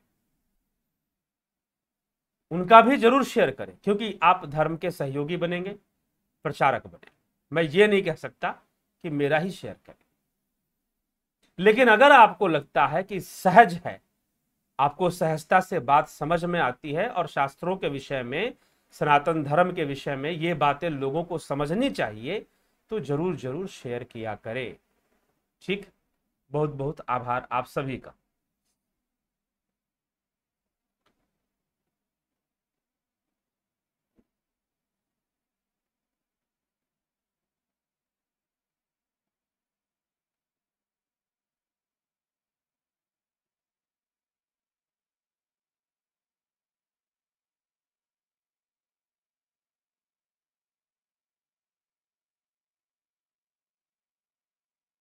Speaker 1: उनका भी जरूर शेयर करें, क्योंकि आप धर्म के सहयोगी बनेंगे, प्रचारक बनेंगे। मैं ये नहीं कह सकता कि मेरा ही शेयर करें, लेकिन अगर आपको लगता है कि सहज है, आपको सहजता से बात समझ में आती है और शास्त्रों के विषय में, सनातन धर्म के विषय में ये बातें लोगों को समझनी चाहिए, तो जरूर जरूर शेयर किया करें। ठीक, बहुत बहुत आभार आप सभी का।